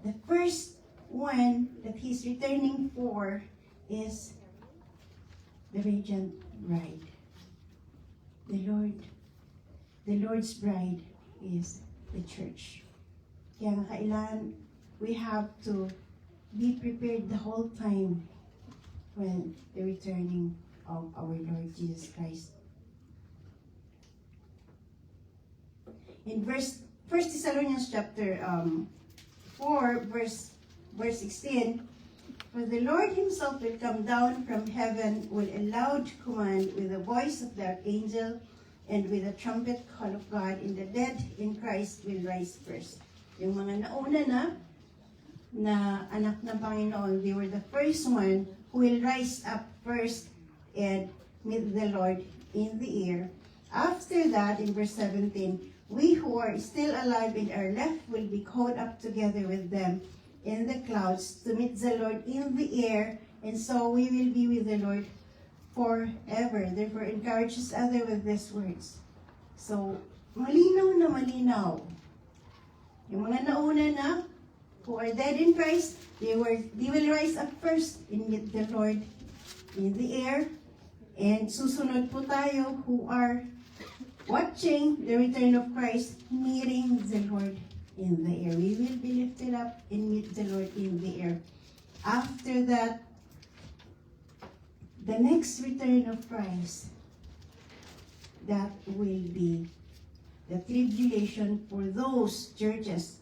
the first one that He's returning for is the radiant bride. The Lord's bride is the church. Kaya kailan we have to be prepared the whole time when the returning of our Lord Jesus Christ. In 1 Thessalonians chapter 4, verse 16, for the Lord Himself will come down from heaven with a loud command, with the voice of the archangel, and with the trumpet call of God, and the dead in Christ will rise first. Yung mga nauna na anak ng Panginoon, they were the first one who will rise up first and meet the Lord in the air. After that, in verse 17, we who are still alive and are left will be caught up together with them in the clouds to meet the Lord in the air, and so we will be with the Lord forever. Therefore, encourage each other with these words. So, malinaw na malinaw. Yung mga nauna na, who are dead in Christ, they will rise up first and meet the Lord in the air. And susunod po tayo who are watching the return of Christ, meeting the Lord in the air. We will be lifted up and meet the Lord in the air. After that, the next return of Christ, that will be the tribulation for those churches,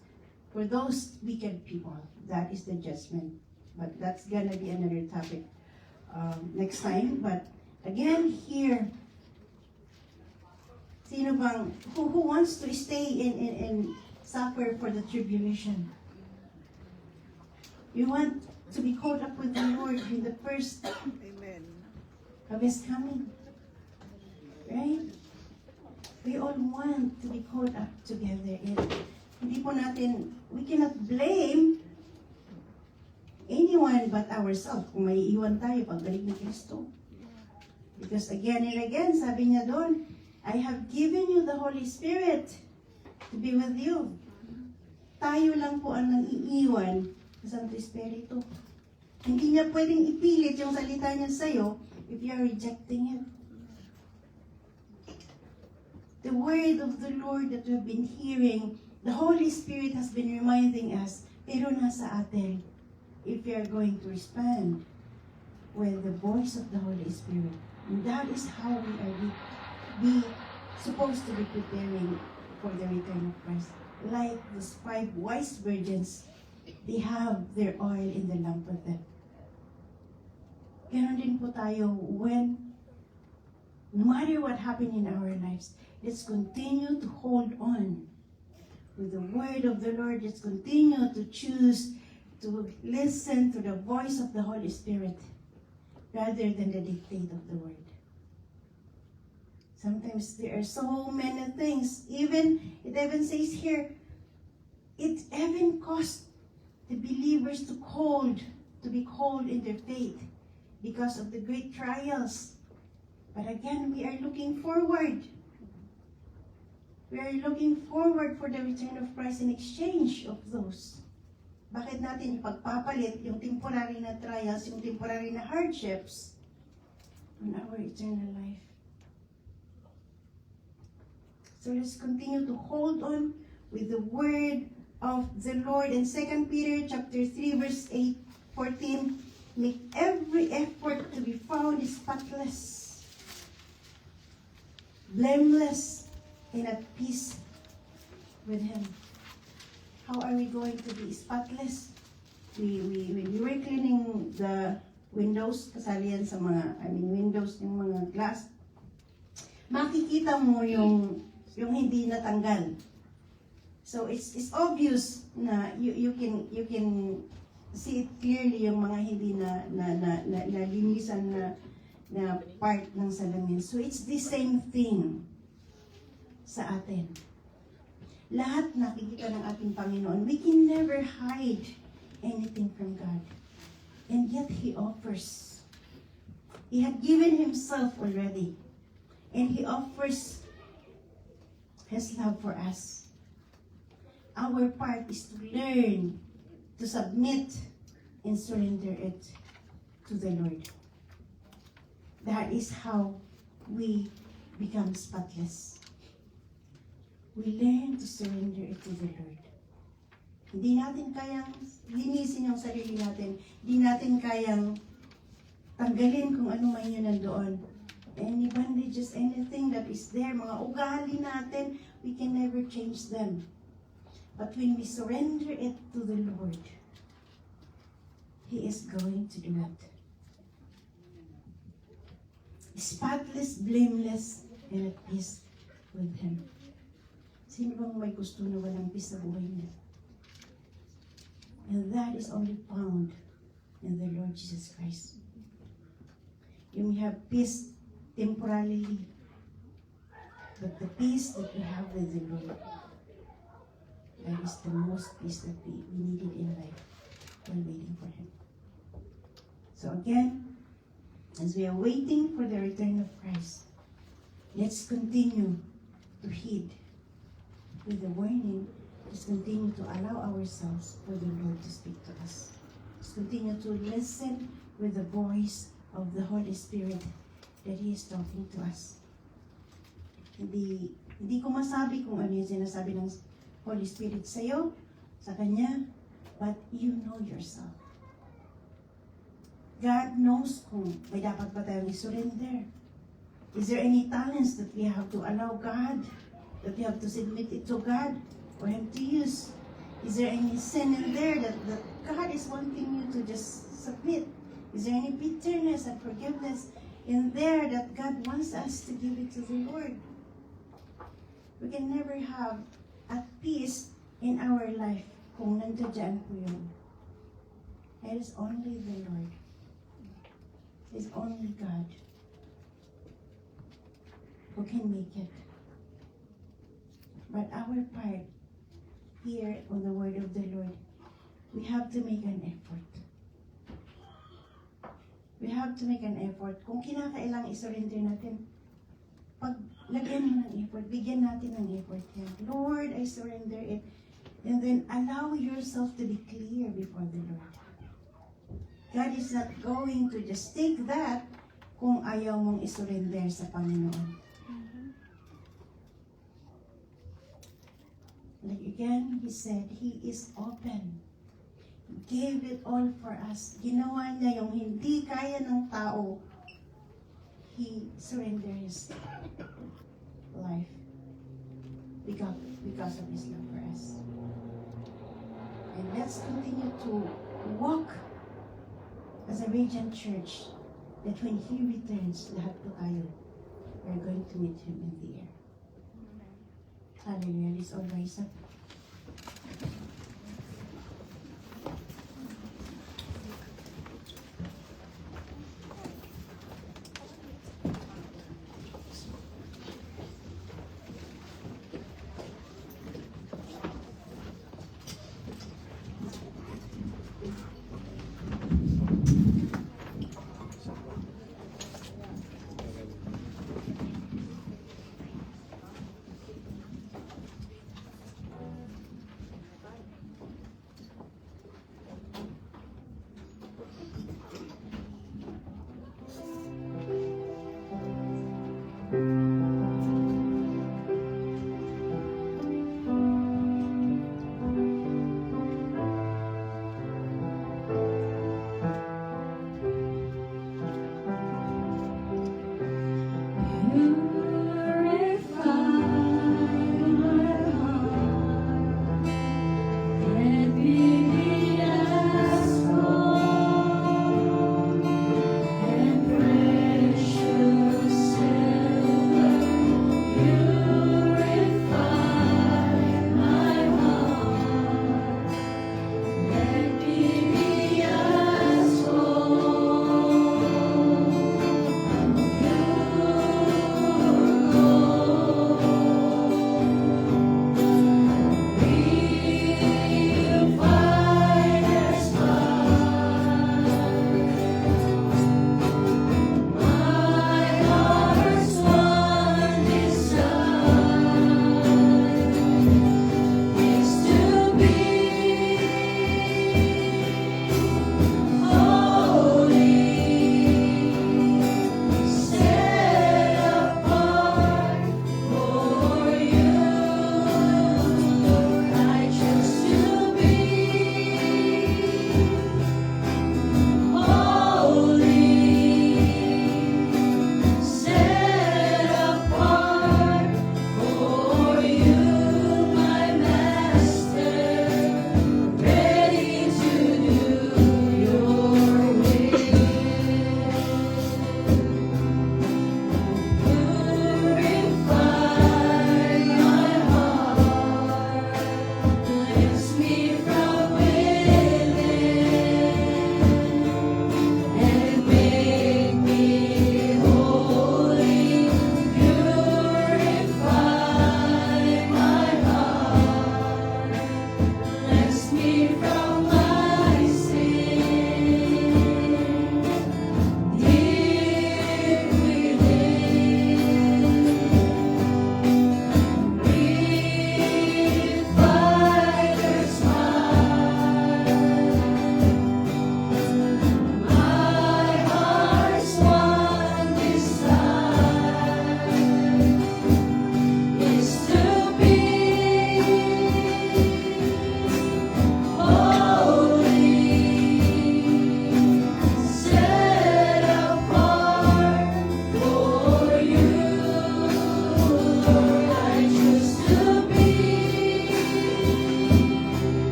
for those wicked people. That is the judgment. But that's gonna be another topic next time. But again, here, who wants to stay and suffer for the tribulation? You want to be caught up with the Lord in the first of His coming, right? We all want to be caught up together, and hindi po natin, we cannot blame anyone but ourselves kung may iwan tayo pagbalik ni Kristo. Because again and again, sabi niya doon, I have given you the Holy Spirit to be with you. Tayo lang po ang nang-iiwan sa Santo Espiritu. Hindi niya pwedeng ipilit yung salita niya sa'yo if you are rejecting it. The word of the Lord that we've been hearing, the Holy Spirit has been reminding us, pero nasa atin if we are going to respond. with the voice of the Holy Spirit. And that is how we are be supposed to be preparing for the return of Christ. Like these 5 wise virgins, they have their oil in the lamp of them. Ganon din po tayo when, no matter what happened in our lives, let's continue to hold on with the word of the Lord. Let's continue to choose to listen to the voice of the Holy Spirit rather than the dictate of the word. Sometimes there are so many things. It even says here, it even cost the believers to be cold in their faith because of the great trials. But again, we are looking forward. We are looking forward for the return of Christ in exchange of those. Bakit natin ipagpapalit yung temporary na trials, yung temporary na hardships on our eternal life? So let's continue to hold on with the word of the Lord. In 2 Peter chapter 3 verse 14, make every effort to be found spotless, blameless, and at peace with Him. How are we going to be spotless? When we were cleaning the windows, kasali yan sa windows, yung mga glass, makikita mo yung hindi natanggal. So it's obvious na you can see it clearly yung mga hindi na linisan na part ng salamin. So it's the same thing sa atin. Lahat nakikita ng ating Panginoon. We can never hide anything from God. And yet He offers. He had given Himself already. And He offers His love for us. Our part is to learn to submit and surrender it to the Lord. That is how we become spotless. We learn to surrender it to the Lord. Hindi natin kayang linisin yung sarili natin. Hindi natin kayang tanggalin kung ano man yun nandoon. Any bandages, anything that is there, mga ugali natin, we can never change them. But when we surrender it to the Lord, He is going to do it. Spotless, blameless, and at peace with Him. Sino bang may gusto na walang peace sa buhay niya? And that is only found in the Lord Jesus Christ. You may have peace temporarily, but the peace that we have with the Lord, that is the most peace that we needed in life while waiting for Him. So again, as we are waiting for the return of Christ, let's continue to heed with the warning. Let's continue to allow ourselves for the Lord to speak to us. Let's continue to listen with the voice of the Holy Spirit that He is talking to us. Hindi ko masabi kung ano yung sinasabi ng Holy Spirit sa'yo, sa Kanya, but you know yourself. God knows kung may dapat ba tayong i-surrender. Is there any talents that we have to allow God, that we have to submit it to God for Him to use? Is there any sin in there that God is wanting you to just submit? Is there any bitterness and forgiveness in there that God wants us to give it to the Lord? We can never have at peace in our life kung nandiyan po yun. It is only the Lord. It is only God who can make it. But our part here on the word of the Lord, we have to make an effort. We have to make an effort. Kung kinakailang i-surrender natin, lagyan mo ng effort, bigyan natin ng effort yan. Lord, I surrender it. And then allow yourself to be clear before the Lord. God is not going to just take that kung ayaw mong i-surrender sa Panginoon. Like again, He said, He is open. gave it all for us. Ginawa niya yung hindi kaya ng tao. He surrendered his life because of his love for us. And let's continue to walk as a Radiant Church, that when He returns, lahat po tayo, we're going to meet Him in the air. Hallelujah. Let's all rise up.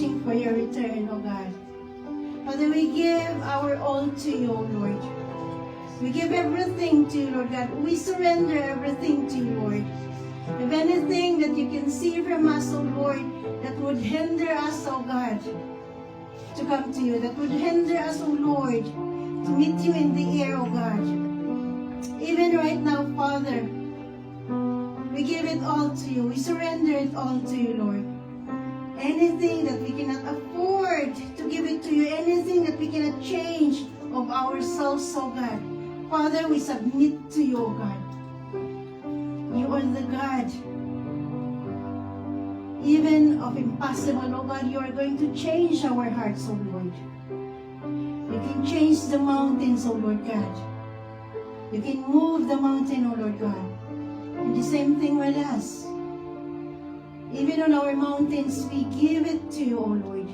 watching for your return, O God. Father, we give our all to you, O Lord. We give everything to you, Lord God. We surrender everything to you, Lord. If anything that you can see from us, O Lord, that would hinder us, O God, to come to you, that would hinder us, O Lord, to meet you in the air, O God. Even right now, Father, we give it all to you. We surrender it all to you, Lord. Anything that we cannot afford to give it to you, anything that we cannot change of ourselves, O God. Father, we submit to you, O God. You are the God, even of impossible, O God. You are going to change our hearts, O Lord. You can change the mountains, O Lord God. You can move the mountain, O Lord God. And the same thing with us. Even on our mountains, we give it to you, O Lord.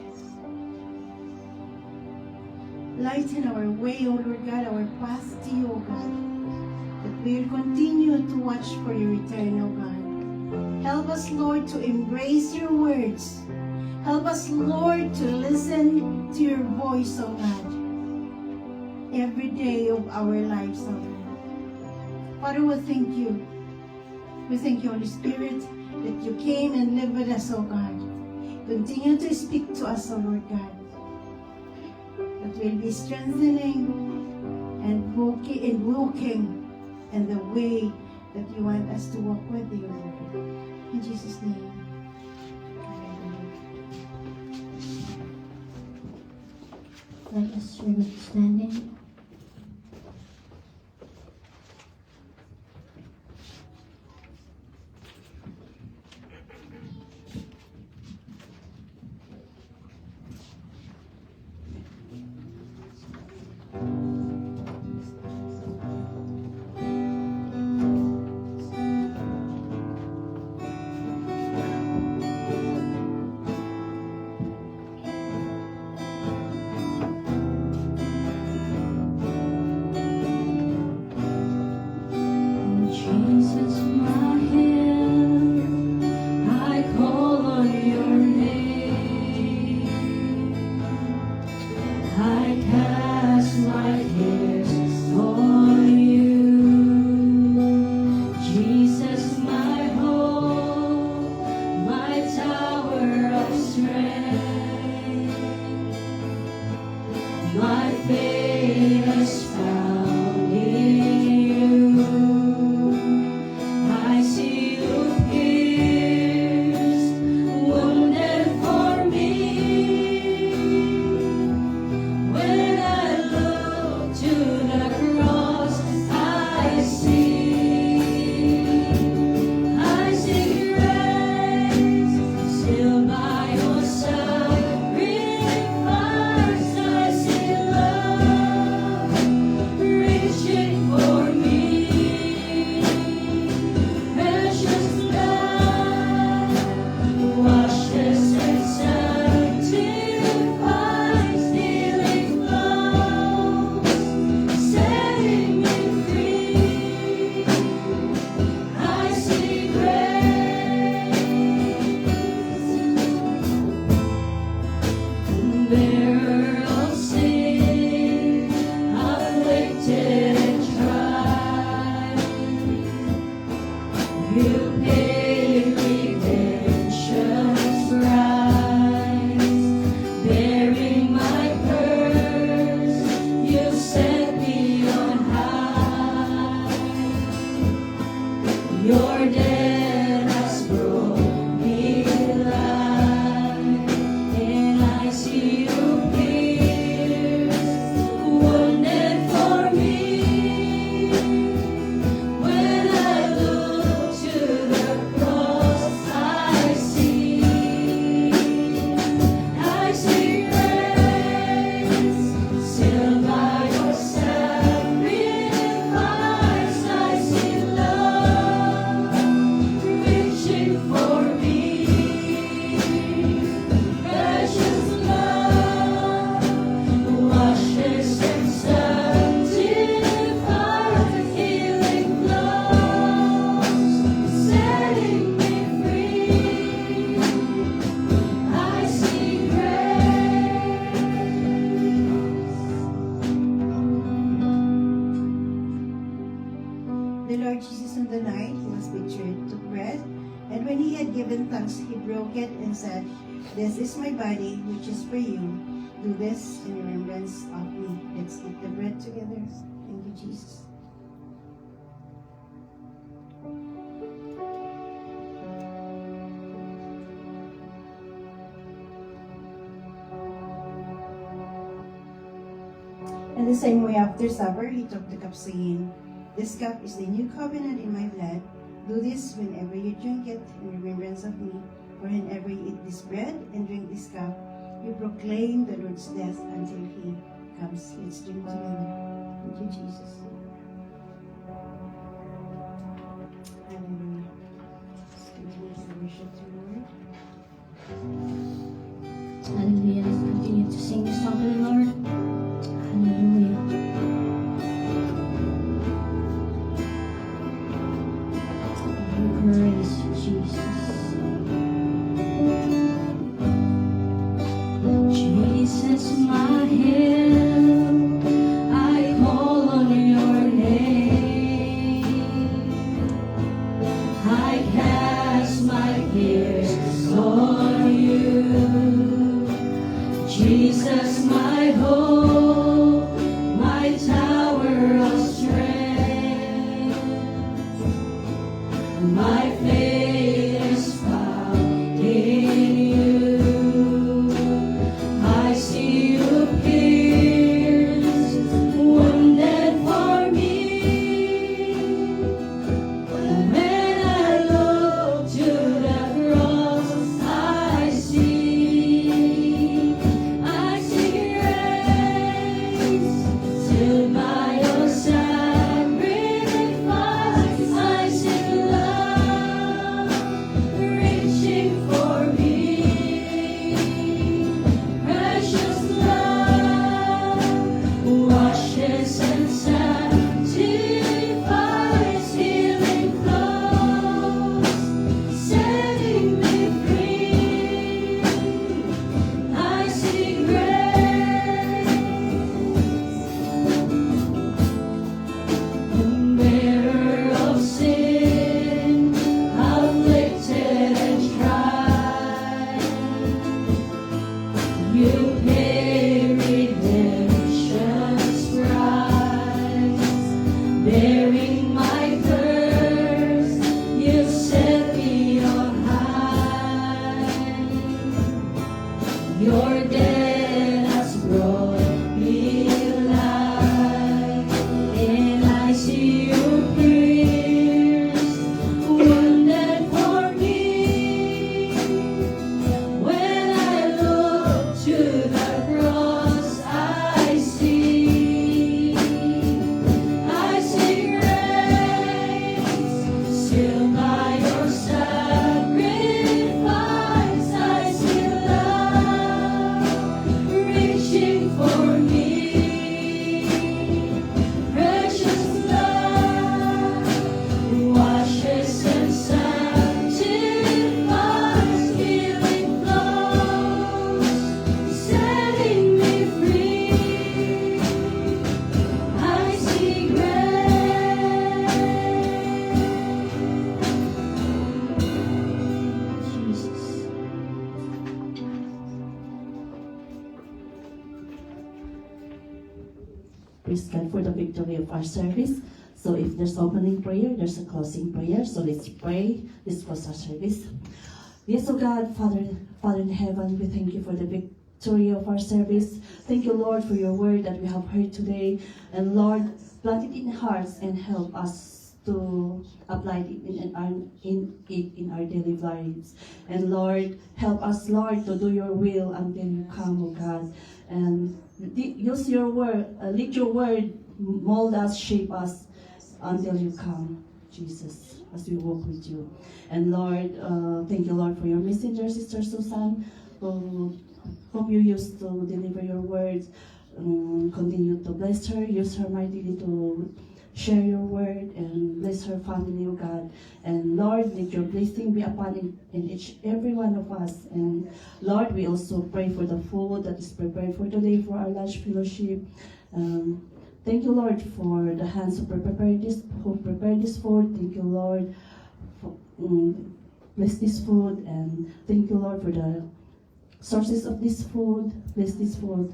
Lighten our way, O Lord God, our path to you, O God. That we will continue to watch for your return, O God. Help us, Lord, to embrace your words. Help us, Lord, to listen to your voice, O God. Every day of our lives, O God. Father, we thank you. We thank you, Holy Spirit, that you came and lived with us, O God. Continue to speak to us, O Lord God. That we'll be strengthening and walking in the way that you want us to walk with you, Lord. In Jesus' name. Let us remain standing. Jesus, my help, I call on your name. I cast my cares on you. Jesus, my hope, my tower of strength. My faith is found in you. I see you pierced, wounded for me. When I look to the cross, I see grace, still by your sacrifice. I see love reaching for me. Precious blood, washes and sanctifies, healing flows, setting me free. I see grace, bearer of sin, afflicted and tried. You paid redemption's price, bearing my curse. You set me on high. Your death has brought me life, and I see you pierced, wounded for me. When I look to the cross, I see grace, still by your sacrifice. I see love The Lord Jesus on the night he was betrayed took bread, and when he had given thanks, he broke it and said, "This is my body, which is for you. Do this in remembrance of me." Let's eat the bread together. Thank you, Jesus. In the same way, after supper, he took the cup, saying, "This cup is the new covenant in my blood. Do this whenever you drink it in remembrance of me. For whenever you eat this bread and drink this cup, you proclaim the Lord's death until he comes." Let's drink together. Thank you, Jesus. Hallelujah. Let's continue to worship the Lord. Hallelujah. Let's continue to sing the song to the Lord. Hallelujah. Praise you, Jesus. Jesus, my help, I call on your name. I cast my cares on you. Jesus, my hope, my tower of strength. My faith is found in you. I see you pierced, wounded for me. When I look to the cross, I see grace. Still by your sacrifice, I see love reaching for me. Precious love washes and sanctifies, healing flows, setting me free. I see grace, the bearer of sin, afflicted and tried. You pay redemption's price, bearing my curse, you set me on high. Your death has brought me life, and I see you pierced, wounded for me. When I look to the cross, I see grace. Still by your sacrifice, I see love reaching for me. Precious love washes and sanctifies, healing flows, setting me free. I see grace. Jesus. Praise God for the victory of our service. So if there's opening prayer, there's a closing prayer. So let's pray. This was our service. Yes, oh God, Father in heaven, we thank you for the victory of our service. Thank you, Lord, for your word that we have heard today. And Lord, plant it in hearts and help us to apply it in our daily lives. And Lord, help us, Lord, to do your will until you come, oh God. And use your word, let your word mold us, shape us until you come, Jesus, as we walk with you. And Lord, thank you, Lord, for your messenger, Sister Susan, whom you used to deliver your words. Continue to bless her, use her mightily to share your word, and bless her family, oh God. And Lord, let your blessing be upon in each every one of us. And Lord, we also pray for the food that is prepared for today for our lunch fellowship. Thank you, Lord, for the hands who prepared this food. Thank you, Lord, for bless this food, and thank you, Lord, for the sources of this food. Bless this food,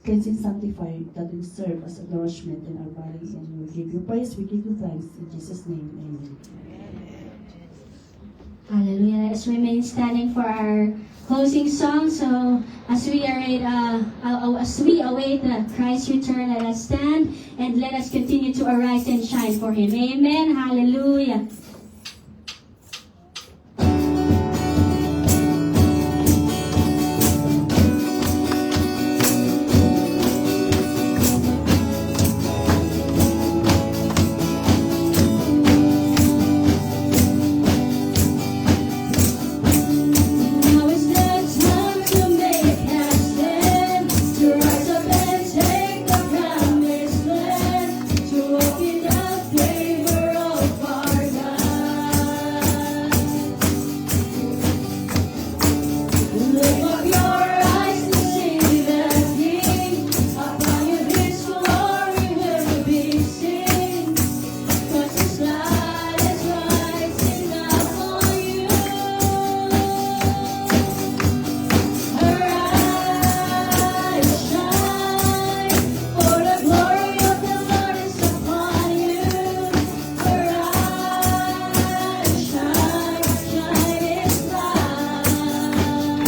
cleansing, sanctify, that will serve as a nourishment in our bodies. And we give you praise, we give you thanks. In Jesus' name, amen. Hallelujah. Let us remain standing for our closing song. So as we await Christ's return, let us stand and let us continue to arise and shine for Him. Amen. Hallelujah. Now is the time to make a stand, to rise up and take the promised land, to walk in the favor of our God. Lift up your eyes to see the King, upon you His glory will be seen, 'cause His light is rising upon you. Arise, shine, for the glory of the Lord is upon you. Arise, shine, shine His light.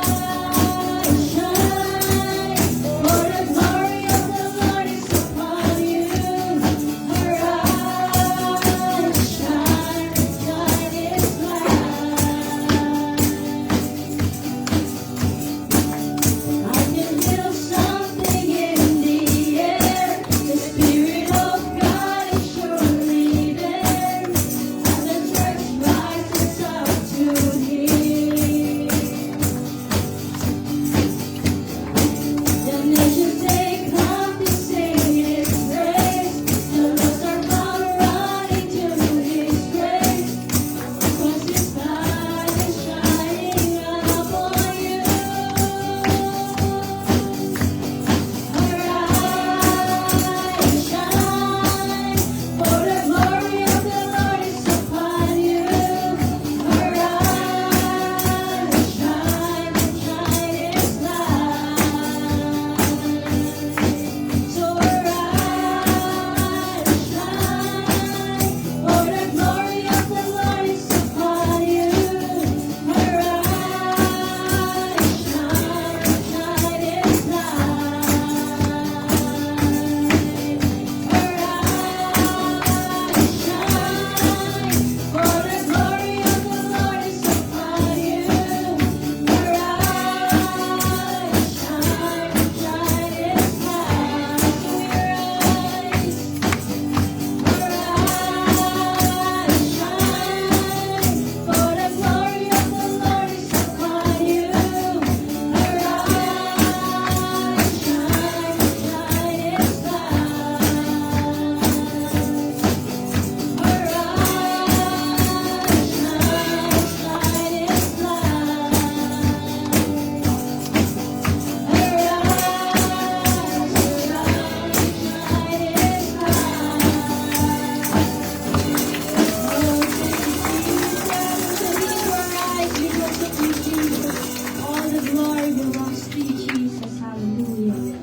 Arise, shine, for the glory of the Lord is upon you. Arise, shine, shine His light. I can feel something in the air. The Spirit of God is surely there. As the church rises up to Him, the nations they come to sing His praise. The lost are found running to His grace, 'cause His light is shining upon you. Arise, shine, for the glory of the Lord is upon you. Arise, shine, shine His light. So arise, shine, for the glory of the Lord is upon you. Arise, shine, shine His light. Arise, shine, for the glory of the Lord is upon you. Arise, shine, shine His light. Arise, shine, for the glory of the Lord is upon you. Arise, shine, shine His All the glory belongs to you, Jesus. Hallelujah.